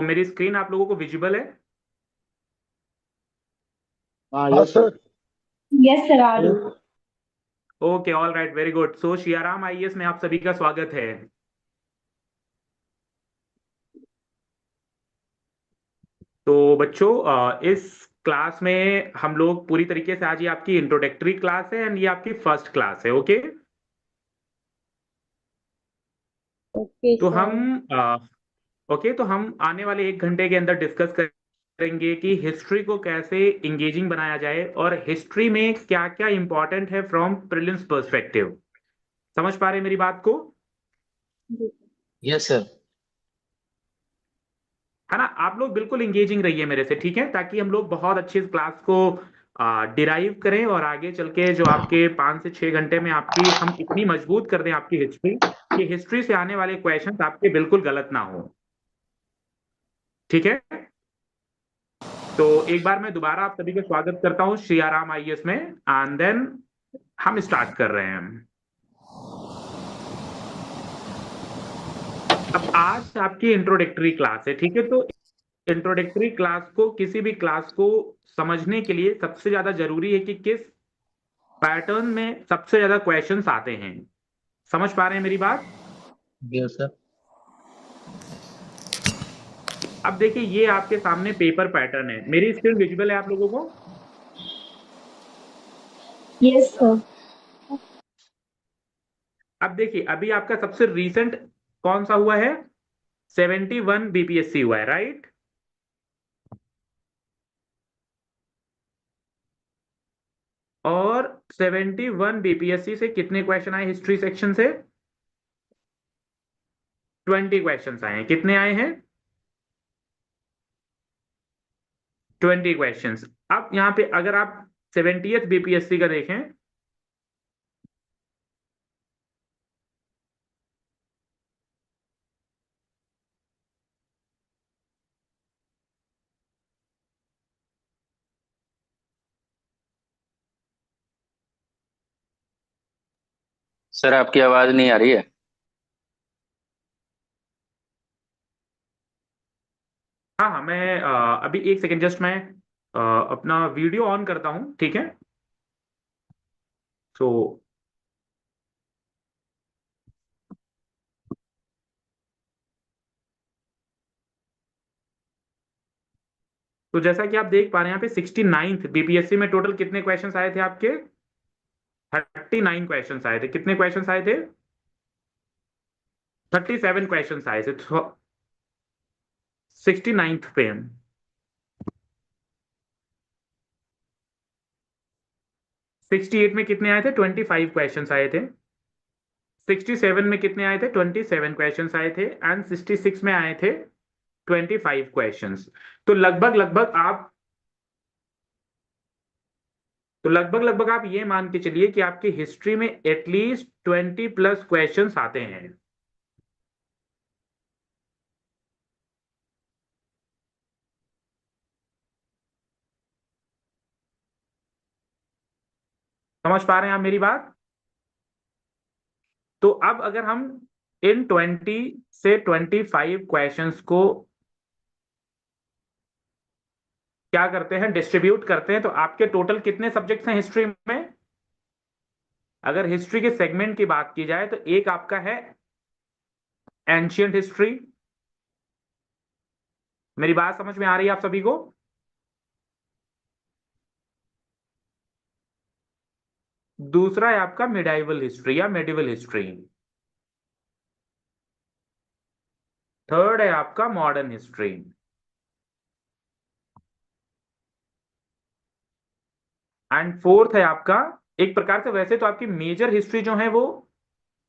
मेरी स्क्रीन आप लोगों को विजिबल है? हाँ, यस सर। यस सर, आ रही हूँ। Okay, all right, very good. So Shiyaram IAS में आप सभी का स्वागत है। तो बच्चों, इस क्लास में हम लोग पूरी तरीके से, आज ये आपकी इंट्रोडक्टरी क्लास है एंड ये आपकी फर्स्ट क्लास है। ओके, ओके तो सर। हम आने वाले 1 घंटे के अंदर डिस्कस करेंगे कि हिस्ट्री को कैसे इंगेजिंग बनाया जाए और हिस्ट्री में क्या क्या इंपॉर्टेंट है फ्रॉम प्रिलिम्स पर्सपेक्टिव। समझ पा रहे हैं मेरी बात को? Yes sir. है ना? आप लोग बिल्कुल इंगेजिंग रहिए मेरे से, ठीक है, ताकि हम लोग बहुत अच्छे इस क्लास को डिराइव करें और आगे चल के जो आपके 5 से 6 घंटे में आपकी हम इतनी मजबूत कर दें आपकी हिस्ट्री, कि हिस्ट्री से आने वाले क्वेश्चन आपके बिल्कुल गलत ना हो। ठीक है, तो एक बार मैं दोबारा आप सभी का स्वागत करता हूँ श्रीराम आईएएस में, एंड देन हम स्टार्ट कर रहे हैं। अब आज आपकी इंट्रोडक्टरी क्लास है, ठीक है। तो इंट्रोडक्टरी क्लास को, किसी भी क्लास को समझने के लिए सबसे ज्यादा जरूरी है कि किस पैटर्न में सबसे ज्यादा क्वेश्चंस आते हैं। समझ पा रहे हैं मेरी बात? Yes sir. अब देखिए, ये आपके सामने पेपर पैटर्न है। मेरी स्क्रीन विजिबल है आप लोगों को? Yes sir. अब देखिए, अभी आपका सबसे रीसेंट कौन सा हुआ है? 71 बीपीएससी हुआ है, राइट? और 71 बीपीएससी से कितने क्वेश्चन आए हिस्ट्री सेक्शन से? 20 क्वेश्चन आए हैं। कितने आए हैं? 20 क्वेश्चन। अब यहाँ पे अगर आप 70th बीपीएससी का देखें, सर आपकी आवाज नहीं आ रही है। हाँ हाँ, मैं अभी एक सेकेंड, जस्ट मैं अपना वीडियो ऑन करता हूँ, ठीक है। तो जैसा कि आप देख पा रहे हैं यहाँ पे 69th बीपीएससी में टोटल कितने क्वेश्चंस आए थे आपके? 39 क्वेश्चंस आए थे। कितने क्वेश्चंस आए थे? 37 क्वेश्चंस आए थे 69th पे। 68 में कितने आए थे? 25 क्वेश्चंस आए थे। 67 में कितने आए थे? 27 क्वेश्चंस आए थे। एंड 66 में आए थे 25 क्वेश्चंस। तो लगभग लगभग आप लगभग आप ये मान के चलिए कि आपकी हिस्ट्री में एटलीस्ट 20+ क्वेश्चंस आते हैं। समझ पा रहे हैं आप मेरी बात? तो अब अगर हम इन 20 से 25 क्वेश्चंस को क्या करते हैं, डिस्ट्रीब्यूट करते हैं, तो आपके टोटल कितने सब्जेक्ट्स हैं हिस्ट्री में? अगर हिस्ट्री के सेगमेंट की बात की जाए तो एक आपका है एंशियंट हिस्ट्री। मेरी बात समझ में आ रही है आप सभी को? दूसरा है आपका मिडाइवल हिस्ट्री या मेडिवल हिस्ट्री। थर्ड है आपका मॉडर्न हिस्ट्री। एंड फोर्थ है आपका, एक प्रकार से वैसे तो आपकी मेजर हिस्ट्री जो है वो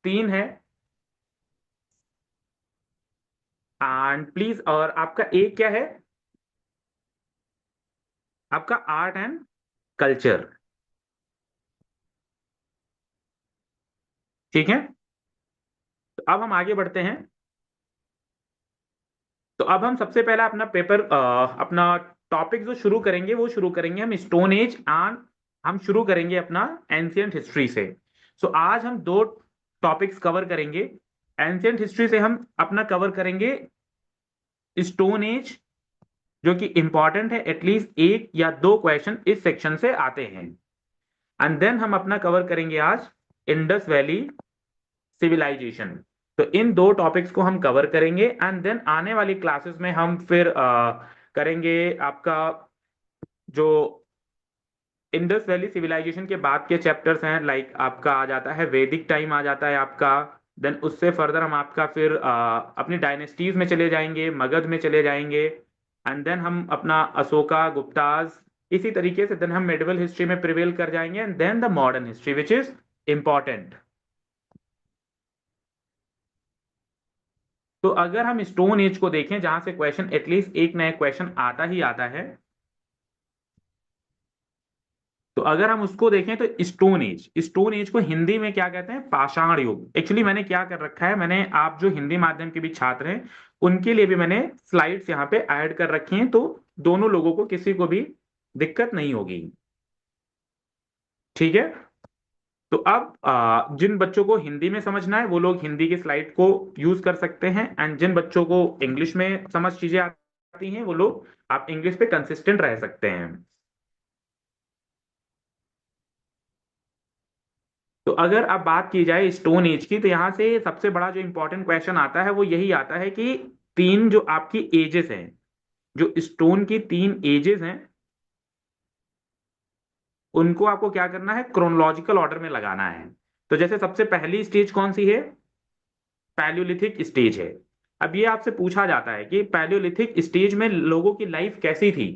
3 है। एंड प्लीज, और आपका एक क्या है? आपका आर्ट एंड कल्चर। ठीक है, तो अब हम आगे बढ़ते हैं। तो अब हम सबसे पहला अपना पेपर, अपना टॉपिक जो शुरू करेंगे वो शुरू करेंगे हम स्टोन एज, एंड हम शुरू करेंगे अपना एंशियंट हिस्ट्री से। सो आज हम 2 टॉपिक्स कवर करेंगे। एंशियंट हिस्ट्री से हम अपना कवर करेंगे स्टोन एज, जो कि इंपॉर्टेंट है, एटलीस्ट एक या दो क्वेश्चन इस सेक्शन से आते हैं। एंड देन हम अपना कवर करेंगे आज इंडस वैली सिविलाइजेशन। तो इन दो टॉपिक्स को हम कवर करेंगे एंड देन आने वाली क्लासेस में हम फिर करेंगे आपका जो इंडस वैली सिविलाइजेशन के बाद के चैप्टर्स हैं, लाइक आपका आ जाता है वैदिक टाइम आ जाता है आपका। देन उससे फर्दर हम आपका फिर अपनी डायनेस्टीज में चले जाएंगे, मगध में चले जाएंगे, एंड देन हम अपना अशोका, गुप्ताज, इसी तरीके से देन हम मेडिवल हिस्ट्री में प्रिवेल कर जाएंगे and then the modern history which is important. तो अगर हम स्टोन एज को देखें, जहां से क्वेश्चन एटलीस्ट एक नया क्वेश्चन आता ही आता है, तो अगर हम उसको देखें तो स्टोन एज को हिंदी में क्या कहते हैं? पाषाण युग। एक्चुअली मैंने क्या कर रखा है, मैंने आप जो हिंदी माध्यम के भी छात्र हैं उनके लिए भी मैंने स्लाइड्स यहाँ पे ऐड कर रखी हैं, तो दोनों लोगों को किसी को भी दिक्कत नहीं होगी। ठीक है। तो अब जिन बच्चों को हिंदी में समझना है वो लोग हिंदी की स्लाइड को यूज कर सकते हैं, एंड जिन बच्चों को इंग्लिश में समझ चीजें आती हैं वो लोग आप इंग्लिश पे कंसिस्टेंट रह सकते हैं। तो अगर अब बात की जाए स्टोन एज की, तो यहां से सबसे बड़ा जो इंपॉर्टेंट क्वेश्चन आता है वो यही आता है कि तीन जो आपकी एजेस हैं, जो स्टोन की तीन एजेस हैं, उनको आपको क्या करना है? क्रोनोलॉजिकल ऑर्डर में लगाना है। तो जैसे सबसे पहली स्टेज कौन सी है? पैलियोलिथिक स्टेज है। अब ये आपसे पूछा जाता है कि पैलियोलिथिक स्टेज में लोगों की लाइफ कैसी थी।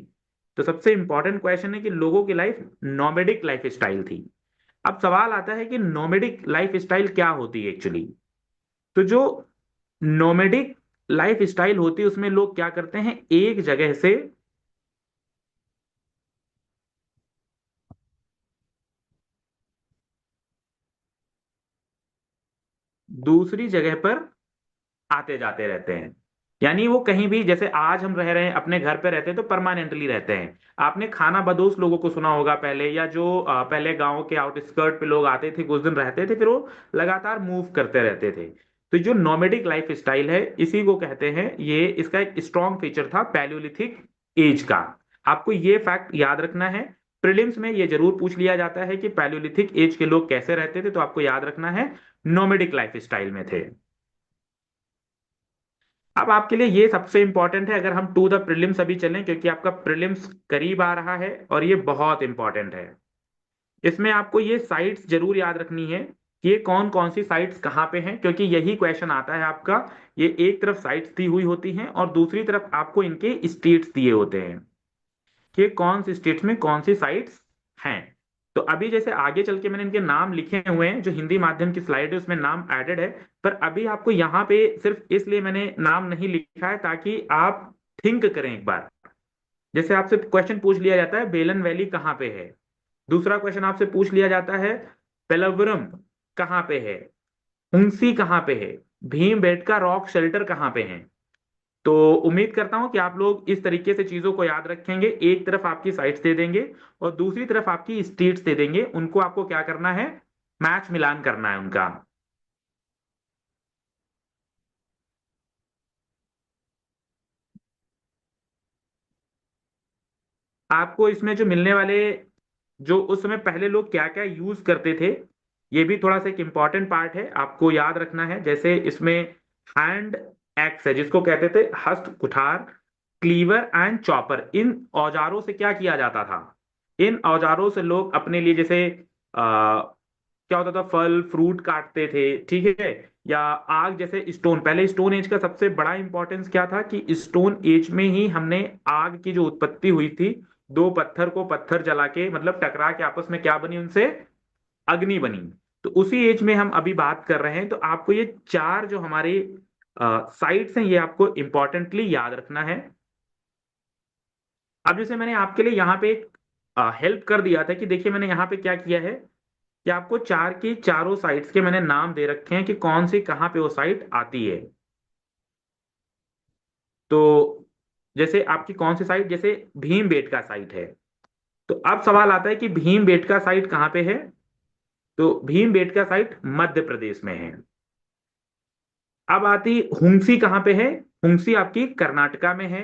तो सबसे इंपॉर्टेंट क्वेश्चन है कि लोगों की लाइफ नोमेडिक लाइफ स्टाइल थी। अब सवाल आता है कि नोमेडिक लाइफ स्टाइल क्या होती है एक्चुअली। तो जो नोमेडिक लाइफ स्टाइल होती है उसमें लोग क्या करते हैं? एक जगह से दूसरी जगह पर आते जाते रहते हैं। यानी वो कहीं भी, जैसे आज हम रह रहे हैं अपने घर पे रहते हैं तो परमानेंटली रहते हैं। आपने खाना बदोश लोगों को सुना होगा पहले, या जो पहले गांव के आउटस्कर्ट पे लोग आते थे, कुछ दिन रहते थे, फिर वो लगातार मूव करते रहते थे। तो जो नोमेडिक लाइफ स्टाइल है इसी को कहते हैं, ये इसका एक स्ट्रॉन्ग फीचर था पैलियोलिथिक एज का। आपको ये फैक्ट याद रखना है। प्रीलिम्स में ये जरूर पूछ लिया जाता है कि पैलियोलिथिक एज के लोग कैसे रहते थे, तो आपको याद रखना है नोमेडिक लाइफ स्टाइल में थे। अब आपके लिए ये सबसे इंपॉर्टेंट है, अगर हम टू द प्रीलिम्स अभी चलें, क्योंकि आपका प्रीलिम्स करीब आ रहा है और ये बहुत इंपॉर्टेंट है। इसमें आपको ये साइट्स जरूर याद रखनी है कि ये कौन कौन सी साइट्स कहाँ पे हैं, क्योंकि यही क्वेश्चन आता है आपका। ये एक तरफ साइट्स दी हुई होती हैं और दूसरी तरफ आपको इनके स्टेट्स दिए होते हैं कि कौन सी स्टेट्स में कौन सी साइट्स हैं। तो अभी जैसे आगे चल के मैंने इनके नाम लिखे हुए हैं, जो हिंदी माध्यम की स्लाइड है उसमें नाम एडेड है, पर अभी आपको यहाँ पे सिर्फ इसलिए मैंने नाम नहीं लिखा है ताकि आप थिंक करें एक बार। जैसे आपसे क्वेश्चन पूछ लिया जाता है बेलन वैली कहाँ पे है, दूसरा क्वेश्चन आपसे पूछ लिया जाता है पेलवरम कहाँ पे है, हुंसी कहाँ पे है, भीमबेटका रॉक शेल्टर कहाँ पे है। तो उम्मीद करता हूं कि आप लोग इस तरीके से चीजों को याद रखेंगे। एक तरफ आपकी साइट्स दे देंगे और दूसरी तरफ आपकी स्टेट्स दे देंगे, उनको आपको क्या करना है? मैच मिलान करना है उनका। आपको इसमें जो मिलने वाले, जो उस समय पहले लोग क्या क्या यूज करते थे, ये भी थोड़ा सा एक इंपॉर्टेंट पार्ट है, आपको याद रखना है। जैसे इसमें हैंड एक्स है जिसको कहते थे हस्त कुठार, क्लीवर एंड चॉपर, इन औजारों से क्या किया जाता था? इन औजारों से लोग अपने लिए जैसे क्या होता था, फल फ्रूट काटते थे, ठीक है, या आग, जैसे स्टोन, पहले स्टोन एज का सबसे बड़ा इंपॉर्टेंस क्या था कि स्टोन एज में ही हमने आग की जो उत्पत्ति हुई थी, दो पत्थर को पत्थर जला के, मतलब टकरा के आपस में क्या बनी, उनसे अग्नि बनी। तो उसी एज में हम अभी बात कर रहे हैं। तो आपको ये चार जो हमारे साइट्स हैं ये आपको इंपॉर्टेंटली याद रखना है। अब जैसे मैंने आपके लिए यहाँ पे एक हेल्प कर दिया था कि देखिए मैंने यहाँ पे क्या किया है कि आपको चार की चारों साइट्स के मैंने नाम दे रखे हैं कि कौन सी कहाँ पे वो साइट आती है। तो जैसे आपकी कौन सी साइट, जैसे भीमबेटका साइट है, तो अब सवाल आता है कि भीमबेटका साइट कहाँ पे है? तो भीमबेटका साइट मध्य प्रदेश में है। अब आती हुंसी कहाँ पे है? हुंसी आपकी कर्नाटका में है,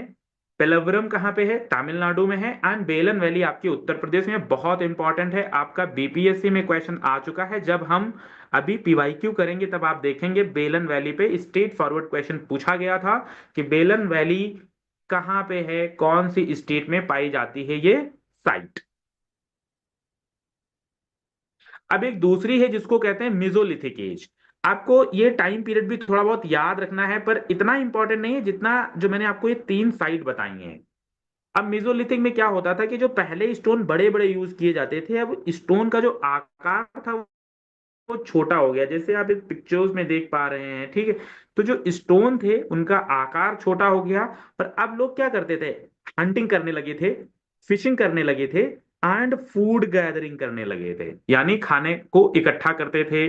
पेलवरम कहाँ पे है, तमिलनाडु में है, एंड बेलन वैली आपकी उत्तर प्रदेश में। बहुत इंपॉर्टेंट है, आपका बीपीएससी में क्वेश्चन आ चुका है। जब हम अभी पीवाईक्यू करेंगे तब आप देखेंगे बेलन वैली पे स्ट्रेट फॉरवर्ड क्वेश्चन पूछा गया था कि बेलन वैली कहाँ पे है, कौन सी स्टेट में पाई जाती है ये साइट। अब एक दूसरी है जिसको कहते हैं मेसोलिथिक एज। आपको ये टाइम पीरियड भी थोड़ा बहुत याद रखना है, पर इतना इंपॉर्टेंट नहीं है जितना जो मैंने आपको ये तीन साइट बताई हैं। अब मेसोलिथिक में क्या होता था कि जो पहले स्टोन बड़े बड़े यूज किए जाते थे, अब स्टोन का जो आकार था वो छोटा हो गया, जैसे आप इस पिक्चर्स में देख पा रहे हैं, ठीक है। तो जो स्टोन थे उनका आकार छोटा हो गया। पर अब लोग क्या करते थे, हंटिंग करने लगे थे, फिशिंग करने लगे थे, एंड फूड गैदरिंग करने लगे थे, यानी खाने को इकट्ठा करते थे,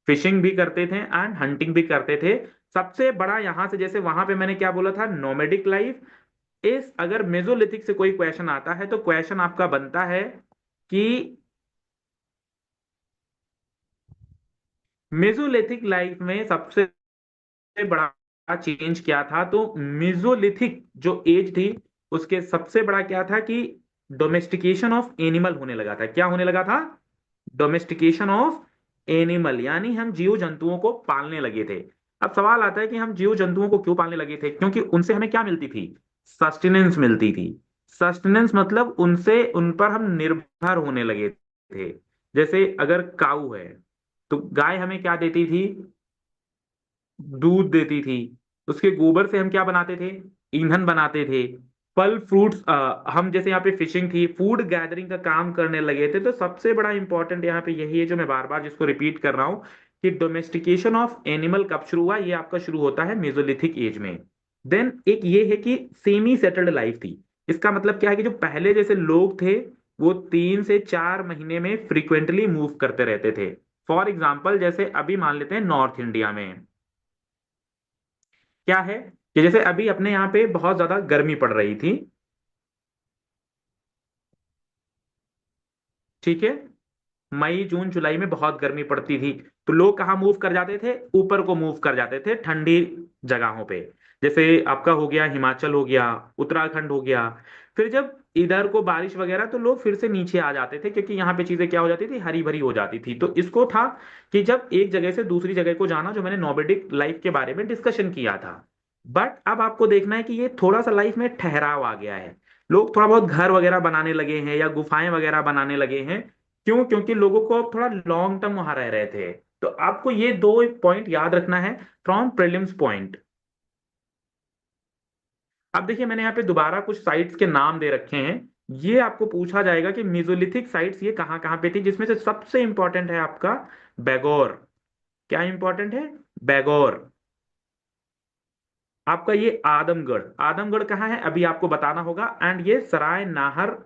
फिशिंग भी करते थे एंड हंटिंग भी करते थे। सबसे बड़ा यहां से, जैसे वहां पे मैंने क्या बोला था, नोमेडिक लाइफ। इस अगर मेसोलिथिक से कोई क्वेश्चन आता है तो क्वेश्चन आपका बनता है कि मेसोलिथिक लाइफ में सबसे बड़ा चेंज क्या था। तो मेसोलिथिक जो एज थी उसके सबसे बड़ा क्या था कि डोमेस्टिकेशन ऑफ एनिमल होने लगा था। क्या होने लगा था, डोमेस्टिकेशन ऑफ एनिमल, यानी हम जीव जंतुओं को पालने लगे थे। अब सवाल आता है कि हम जीव जंतुओं को क्यों पालने लगे थे, क्योंकि उनसे हमें क्या मिलती थी, सस्टेनेंस मिलती थी। सस्टेनेंस मतलब उनसे, उन पर हम निर्भर होने लगे थे। जैसे अगर काऊ है तो गाय हमें क्या देती थी, दूध देती थी। उसके गोबर से हम क्या बनाते थे, ईंधन बनाते थे। फल फ्रूट्स, हम जैसे यहाँ पे फिशिंग थी, फूड गैदरिंग का काम करने लगे थे। तो सबसे बड़ा इंपॉर्टेंट यहाँ पे यही है जो मैं बार बार जिसको रिपीट कर रहा हूँ कि डोमेस्टिकेशन ऑफ एनिमल कब शुरू हुआ, ये आपका शुरू होता है मेसोलिथिक एज में। देन एक ये है कि सेमी सेटल्ड लाइफ थी। इसका मतलब क्या है कि जो पहले जैसे लोग थे वो 3 से 4 महीने में फ्रीक्वेंटली मूव करते रहते थे। फॉर एग्जाम्पल जैसे अभी मान लेते हैं नॉर्थ इंडिया में क्या है कि जैसे अभी अपने यहाँ पे बहुत ज्यादा गर्मी पड़ रही थी, ठीक है। मई जून जुलाई में बहुत गर्मी पड़ती थी, तो लोग कहाँ मूव कर जाते थे, ऊपर को मूव कर जाते थे ठंडी जगहों पे। जैसे आपका हो गया हिमाचल, हो गया उत्तराखंड, हो गया। फिर जब इधर को बारिश वगैरह तो लोग फिर से नीचे आ जाते थे, क्योंकि यहाँ पे चीजें क्या हो जाती थी, हरी भरी हो जाती थी। तो इसको था कि जब एक जगह से दूसरी जगह को जाना, जो मैंने नोबेडिक लाइफ के बारे में डिस्कशन किया था। बट अब आपको देखना है कि ये थोड़ा सा लाइफ में ठहराव आ गया है। लोग थोड़ा बहुत घर वगैरह बनाने लगे हैं या गुफाएं वगैरह बनाने लगे हैं। क्यों, क्योंकि लोगों को अब थोड़ा लॉन्ग टर्म वहां रह रहे थे। तो आपको ये दो पॉइंट याद रखना है फ्रॉम प्रीलिम्स पॉइंट। अब देखिए मैंने यहाँ पे दोबारा कुछ साइट्स के नाम दे रखे हैं। ये आपको पूछा जाएगा कि मेसोलिथिक साइट्स ये कहाँ कहाँ पे थी, जिसमें से सबसे इंपॉर्टेंट है आपका बैगोर। क्या इंपॉर्टेंट है, बैगोर। आपका ये आदमगढ़, आदमगढ़ कहाँ है अभी आपको बताना होगा। एंड ये सराय नाहर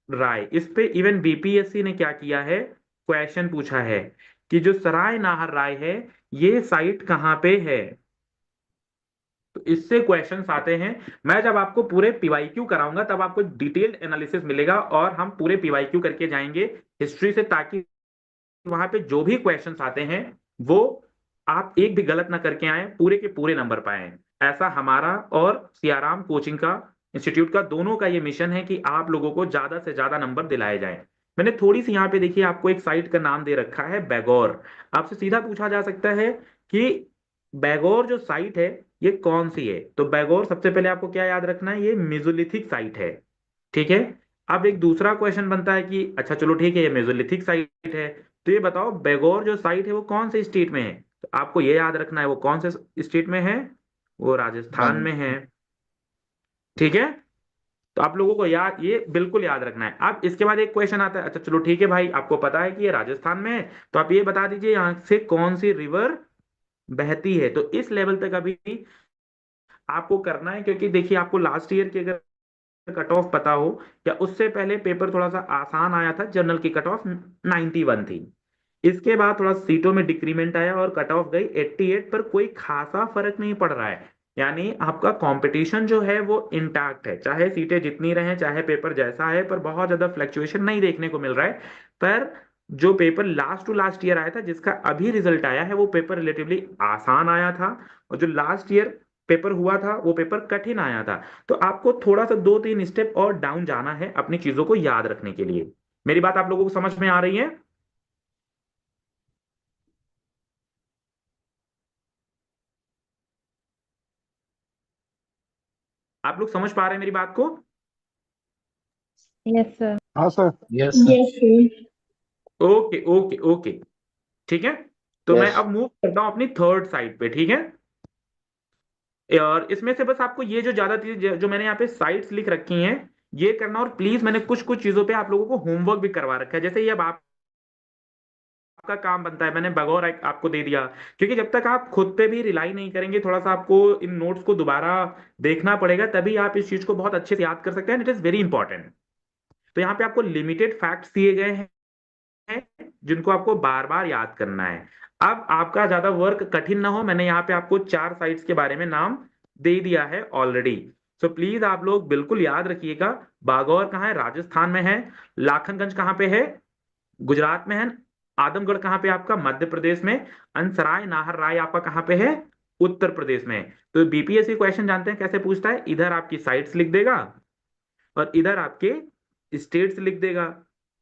राय, इस पे इवन बीपीएससी ने क्या किया है, क्वेश्चन पूछा है कि जो सराय नाहर राय है ये साइट कहाँ पे है। तो इससे क्वेश्चंस आते हैं। मैं जब आपको पूरे पीवाईक्यू कराऊंगा तब आपको डिटेल्ड एनालिसिस मिलेगा और हम पूरे पीवाईक्यू करके जाएंगे हिस्ट्री से, ताकि वहां पे जो भी क्वेश्चंस आते हैं वो आप एक भी गलत ना करके आए, पूरे के पूरे नंबर पाए। ऐसा हमारा और सियाराम कोचिंग का इंस्टीट्यूट का दोनों का ये मिशन है कि आप लोगों को ज्यादा से ज्यादा नंबर दिलाए जाएं। मैंने थोड़ी सी यहाँ पे देखिए आपको एक साइट का नाम दे रखा है बैगोर। आपसे सीधा पूछा जा सकता है कि बैगोर जो साइट है ये कौन सी है। तो बैगोर सबसे पहले आपको क्या याद रखना है, ये मेसोलिथिक साइट है, ठीक है। अब एक दूसरा क्वेश्चन बनता है कि अच्छा चलो ठीक है ये मेसोलिथिक साइट है, तो ये बताओ बैगोर जो साइट है वो कौन से स्टेट में है। तो आपको ये याद रखना है वो कौन से स्टेट में है, वो राजस्थान में है, ठीक है। तो आप लोगों को याद, ये बिल्कुल याद रखना है। अब इसके बाद एक क्वेश्चन आता है, अच्छा चलो ठीक है भाई आपको पता है कि ये राजस्थान में है, तो आप ये बता दीजिए यहाँ से कौन सी रिवर बहती है। तो इस लेवल तक अभी आपको करना है, क्योंकि देखिए आपको लास्ट ईयर की अगर कट ऑफ पता हो या उससे पहले पेपर थोड़ा सा आसान आया था, जनरल की कट ऑफ 91 थी। इसके बाद थोड़ा सीटों में डिक्रीमेंट आया और कट ऑफ गई 88 पर। कोई खासा फर्क नहीं पड़ रहा है, यानी आपका कंपटीशन जो है वो इंटैक्ट है, चाहे सीटें जितनी रहें चाहे पेपर जैसा है, पर बहुत ज्यादा फ्लक्चुएशन नहीं देखने को मिल रहा है। पर जो paper last to last year आया था जिसका अभी रिजल्ट आया है वो पेपर रिलेटिवली आसान आया था। और जो लास्ट ईयर पेपर हुआ था वो पेपर कठिन आया था। तो आपको थोड़ा सा 2-3 स्टेप और डाउन जाना है अपनी चीजों को याद रखने के लिए। मेरी बात आप लोगों को समझ में आ रही है? आप लोग समझ पा रहे हैं मेरी बात को? Yes sir. हाँ sir. Yes sir. Yes sir. Okay okay okay. ठीक है। तो मैं यस। अब मूव करता हूं अपनी थर्ड साइड पे, ठीक है। और इसमें से बस आपको ये जो ज्यादा चीज जो मैंने यहाँ पे साइट्स लिख रखी हैं ये करना, और प्लीज मैंने कुछ कुछ चीजों पे आप लोगों को होमवर्क भी करवा रखा है। जैसे ये अब आपका काम बनता है, मैंने बगौर आपको दे दिया, क्योंकि जब तक आप खुद पे भी रिलाई नहीं करेंगे, थोड़ा सा आपको इन नोट्स को दोबारा देखना पड़ेगा, तभी आप इस चीज को बहुत अच्छे से याद कर सकते हैं। It is very important. तो यहाँ पे आपको लिमिटेड फैक्ट्स दिए गए हैं जिनको आपको बार बार याद करना है। अब आपका ज्यादा वर्क कठिन ना हो, मैंने यहाँ पे आपको 4 साइट्स के बारे में नाम दे दिया है ऑलरेडी। सो प्लीज आप लोग बिल्कुल याद रखिएगा। बागौर कहाँ है? राजस्थान में है। लाखनगंज कहाँ पे है? गुजरात में है। आदमगढ़ कहाँ पे आपका? मध्य प्रदेश में। अंसराय नाहर राय आपका कहाँ पे है? उत्तर प्रदेश में। तो बीपीएससी क्वेश्चन जानते हैं कैसे पूछता है? इधर आपकी साइट्स लिख देगा और इधर आपके स्टेट्स लिख देगा,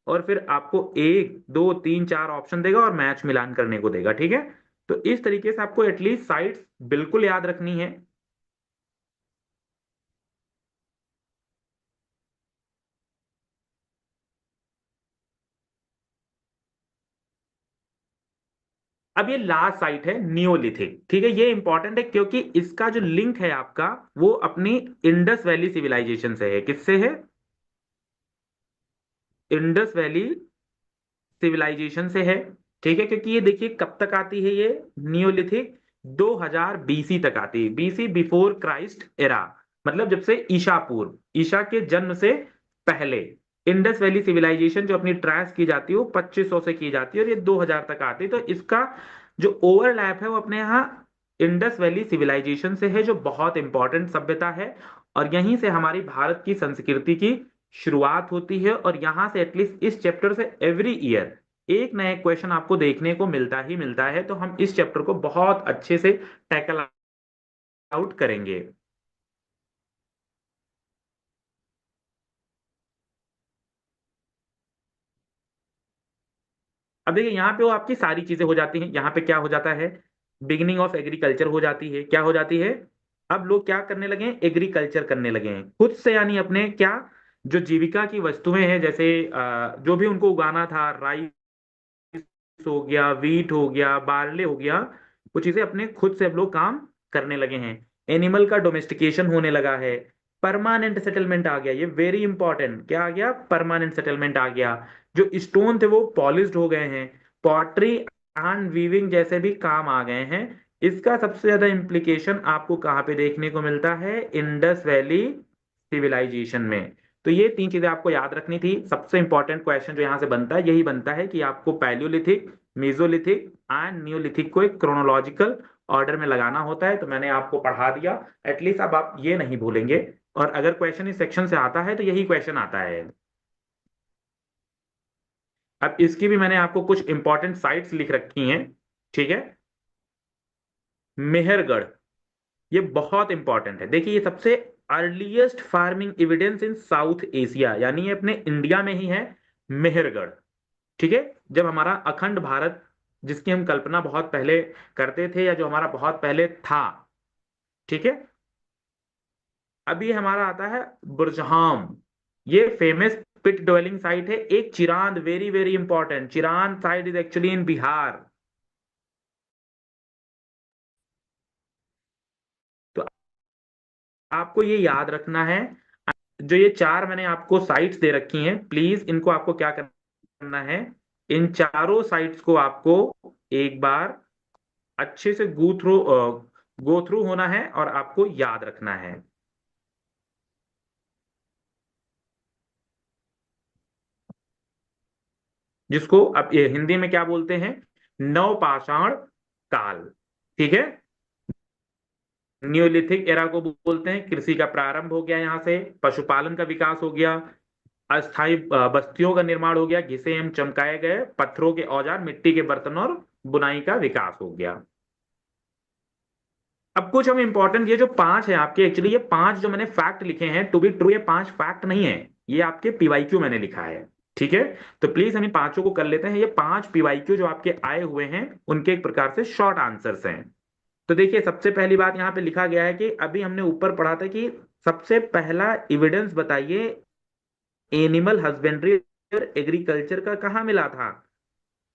और फिर आपको 1 2 3 4 ऑप्शन देगा और मैच मिलान करने को देगा, ठीक है। तो इस तरीके से आपको एटलीस्ट साइट्स बिल्कुल याद रखनी है। अब ये लास्ट साइट है नियोलिथिक, ठीक है। ये इंपॉर्टेंट है क्योंकि इसका जो लिंक है आपका वो अपनी इंडस वैली सिविलाइजेशन से है। किससे है? इंडस वैली सिविलाइजेशन से है, ठीक है। क्योंकि ये देखिए कब तक आती है ये नियोलिथिक? 2000 बीसी तक आती है। बीसी बिफोर क्राइस्ट एरा, मतलब जब से ईशा पूर्व, ईशा के जन्म से पहले इंडस वैली सिविलाइजेशन जो अपनी ट्रेस की जाती है वो 2500 से की जाती है और ये 2000 तक आती है। तो इसका जो ओवरलैप है वो अपने यहाँ इंडस वैली सिविलाइजेशन से है, जो बहुत इंपॉर्टेंट सभ्यता है। और यहीं से हमारी भारत की संस्कृति की शुरुआत होती है, और यहां से एटलीस्ट इस चैप्टर से एवरी ईयर एक नया क्वेश्चन आपको देखने को मिलता ही मिलता है। तो हम इस चैप्टर को बहुत अच्छे से टैकल आउट करेंगे। अब देखिए यहाँ पे वो आपकी सारी चीजें हो जाती हैं। यहाँ पे क्या हो जाता है? बिगिनिंग ऑफ एग्रीकल्चर हो जाती है। क्या हो जाती है? अब लोग क्या करने लगे हैं? एग्रीकल्चर करने लगे हैं खुद से, यानी अपने क्या जो जीविका की वस्तुएं हैं, जैसे जो भी उनको उगाना था, राई हो गया, वीट हो गया, बार्ले हो गया, वो चीजें अपने खुद से अब लोग काम करने लगे हैं। एनिमल का डोमेस्टिकेशन होने लगा है। परमानेंट सेटलमेंट आ गया। ये वेरी इंपॉर्टेंट। क्या आ गया? परमानेंट सेटलमेंट आ गया। जो स्टोन थे वो पॉलिश्ड हो गए हैं। पॉटरी एंड वीविंग जैसे भी काम आ गए हैं। इसका सबसे ज्यादा इम्प्लीकेशन आपको कहाँ पे देखने को मिलता है? इंडस वैली सिविलाइजेशन में। तो ये 3 चीजें आपको याद रखनी थी। सबसे इंपॉर्टेंट क्वेश्चन जो यहाँ से बनता है यही बनता है कि आपको पैलियोलिथिक, मेसोलिथिक एंड नियोलिथिक को एक क्रोनोलॉजिकल ऑर्डर में लगाना होता है। तो मैंने आपको पढ़ा दिया। एटलीस्ट अब आप ये नहीं भूलेंगे। और अगर क्वेश्चन इस सेक्शन से आता है तो यही क्वेश्चन आता है। अब इसकी भी मैंने आपको कुछ इंपॉर्टेंट साइट्स लिख रखी हैं, ठीक है। मेहरगढ़, ये बहुत इंपॉर्टेंट है। देखिए ये सबसे earliest farming evidence in south Asia, यानी ये अपने इंडिया में ही है, मेहरगढ़, ठीक है। जब हमारा अखंड भारत, जिसकी हम कल्पना बहुत पहले करते थे, या जो हमारा बहुत पहले था, ठीक है। अभी हमारा आता है बुरजहाम। ये फेमस पिट ड्वेलिंग साइट है। एक Chirand, very very important, Chirand site is actually in Bihar. तो आपको ये याद रखना है। जो ये 4 मैंने आपको साइट्स दे रखी हैं, प्लीज इनको आपको क्या करना है? इन चारों साइट्स को आपको एक बार अच्छे से गो थ्रू होना है और आपको याद रखना है। जिसको अब ये हिंदी में क्या बोलते हैं? नवपाषाण काल, ठीक है। न्यूलिथिक एरा को बोलते हैं कृषि का प्रारंभ हो गया, यहाँ से पशुपालन का विकास हो गया, अस्थायी बस्तियों का निर्माण हो गया, घिसे एवं चमकाए गए पत्थरों के औजार, मिट्टी के बर्तन और बुनाई का विकास हो गया। अब कुछ हम इंपॉर्टेंट, ये जो 5 है आपके, एक्चुअली ये 5 जो मैंने फैक्ट लिखे हैं टू बी ट्रू, ये 5 फैक्ट नहीं है, ये आपके पीवाईक्यू मैंने लिखा है। ठीक है, तो प्लीज हम इन पांचों को कर लेते हैं। ये 5 पीवाईक्यू जो आपके आए हुए हैं उनके एक प्रकार से शॉर्ट आंसर्स हैं। तो देखिए, सबसे पहली बात यहाँ पे लिखा गया है कि अभी हमने ऊपर पढ़ा था कि सबसे पहला एविडेंस बताइए एनिमल हस्बेंड्री और एग्रीकल्चर का कहाँ मिला था?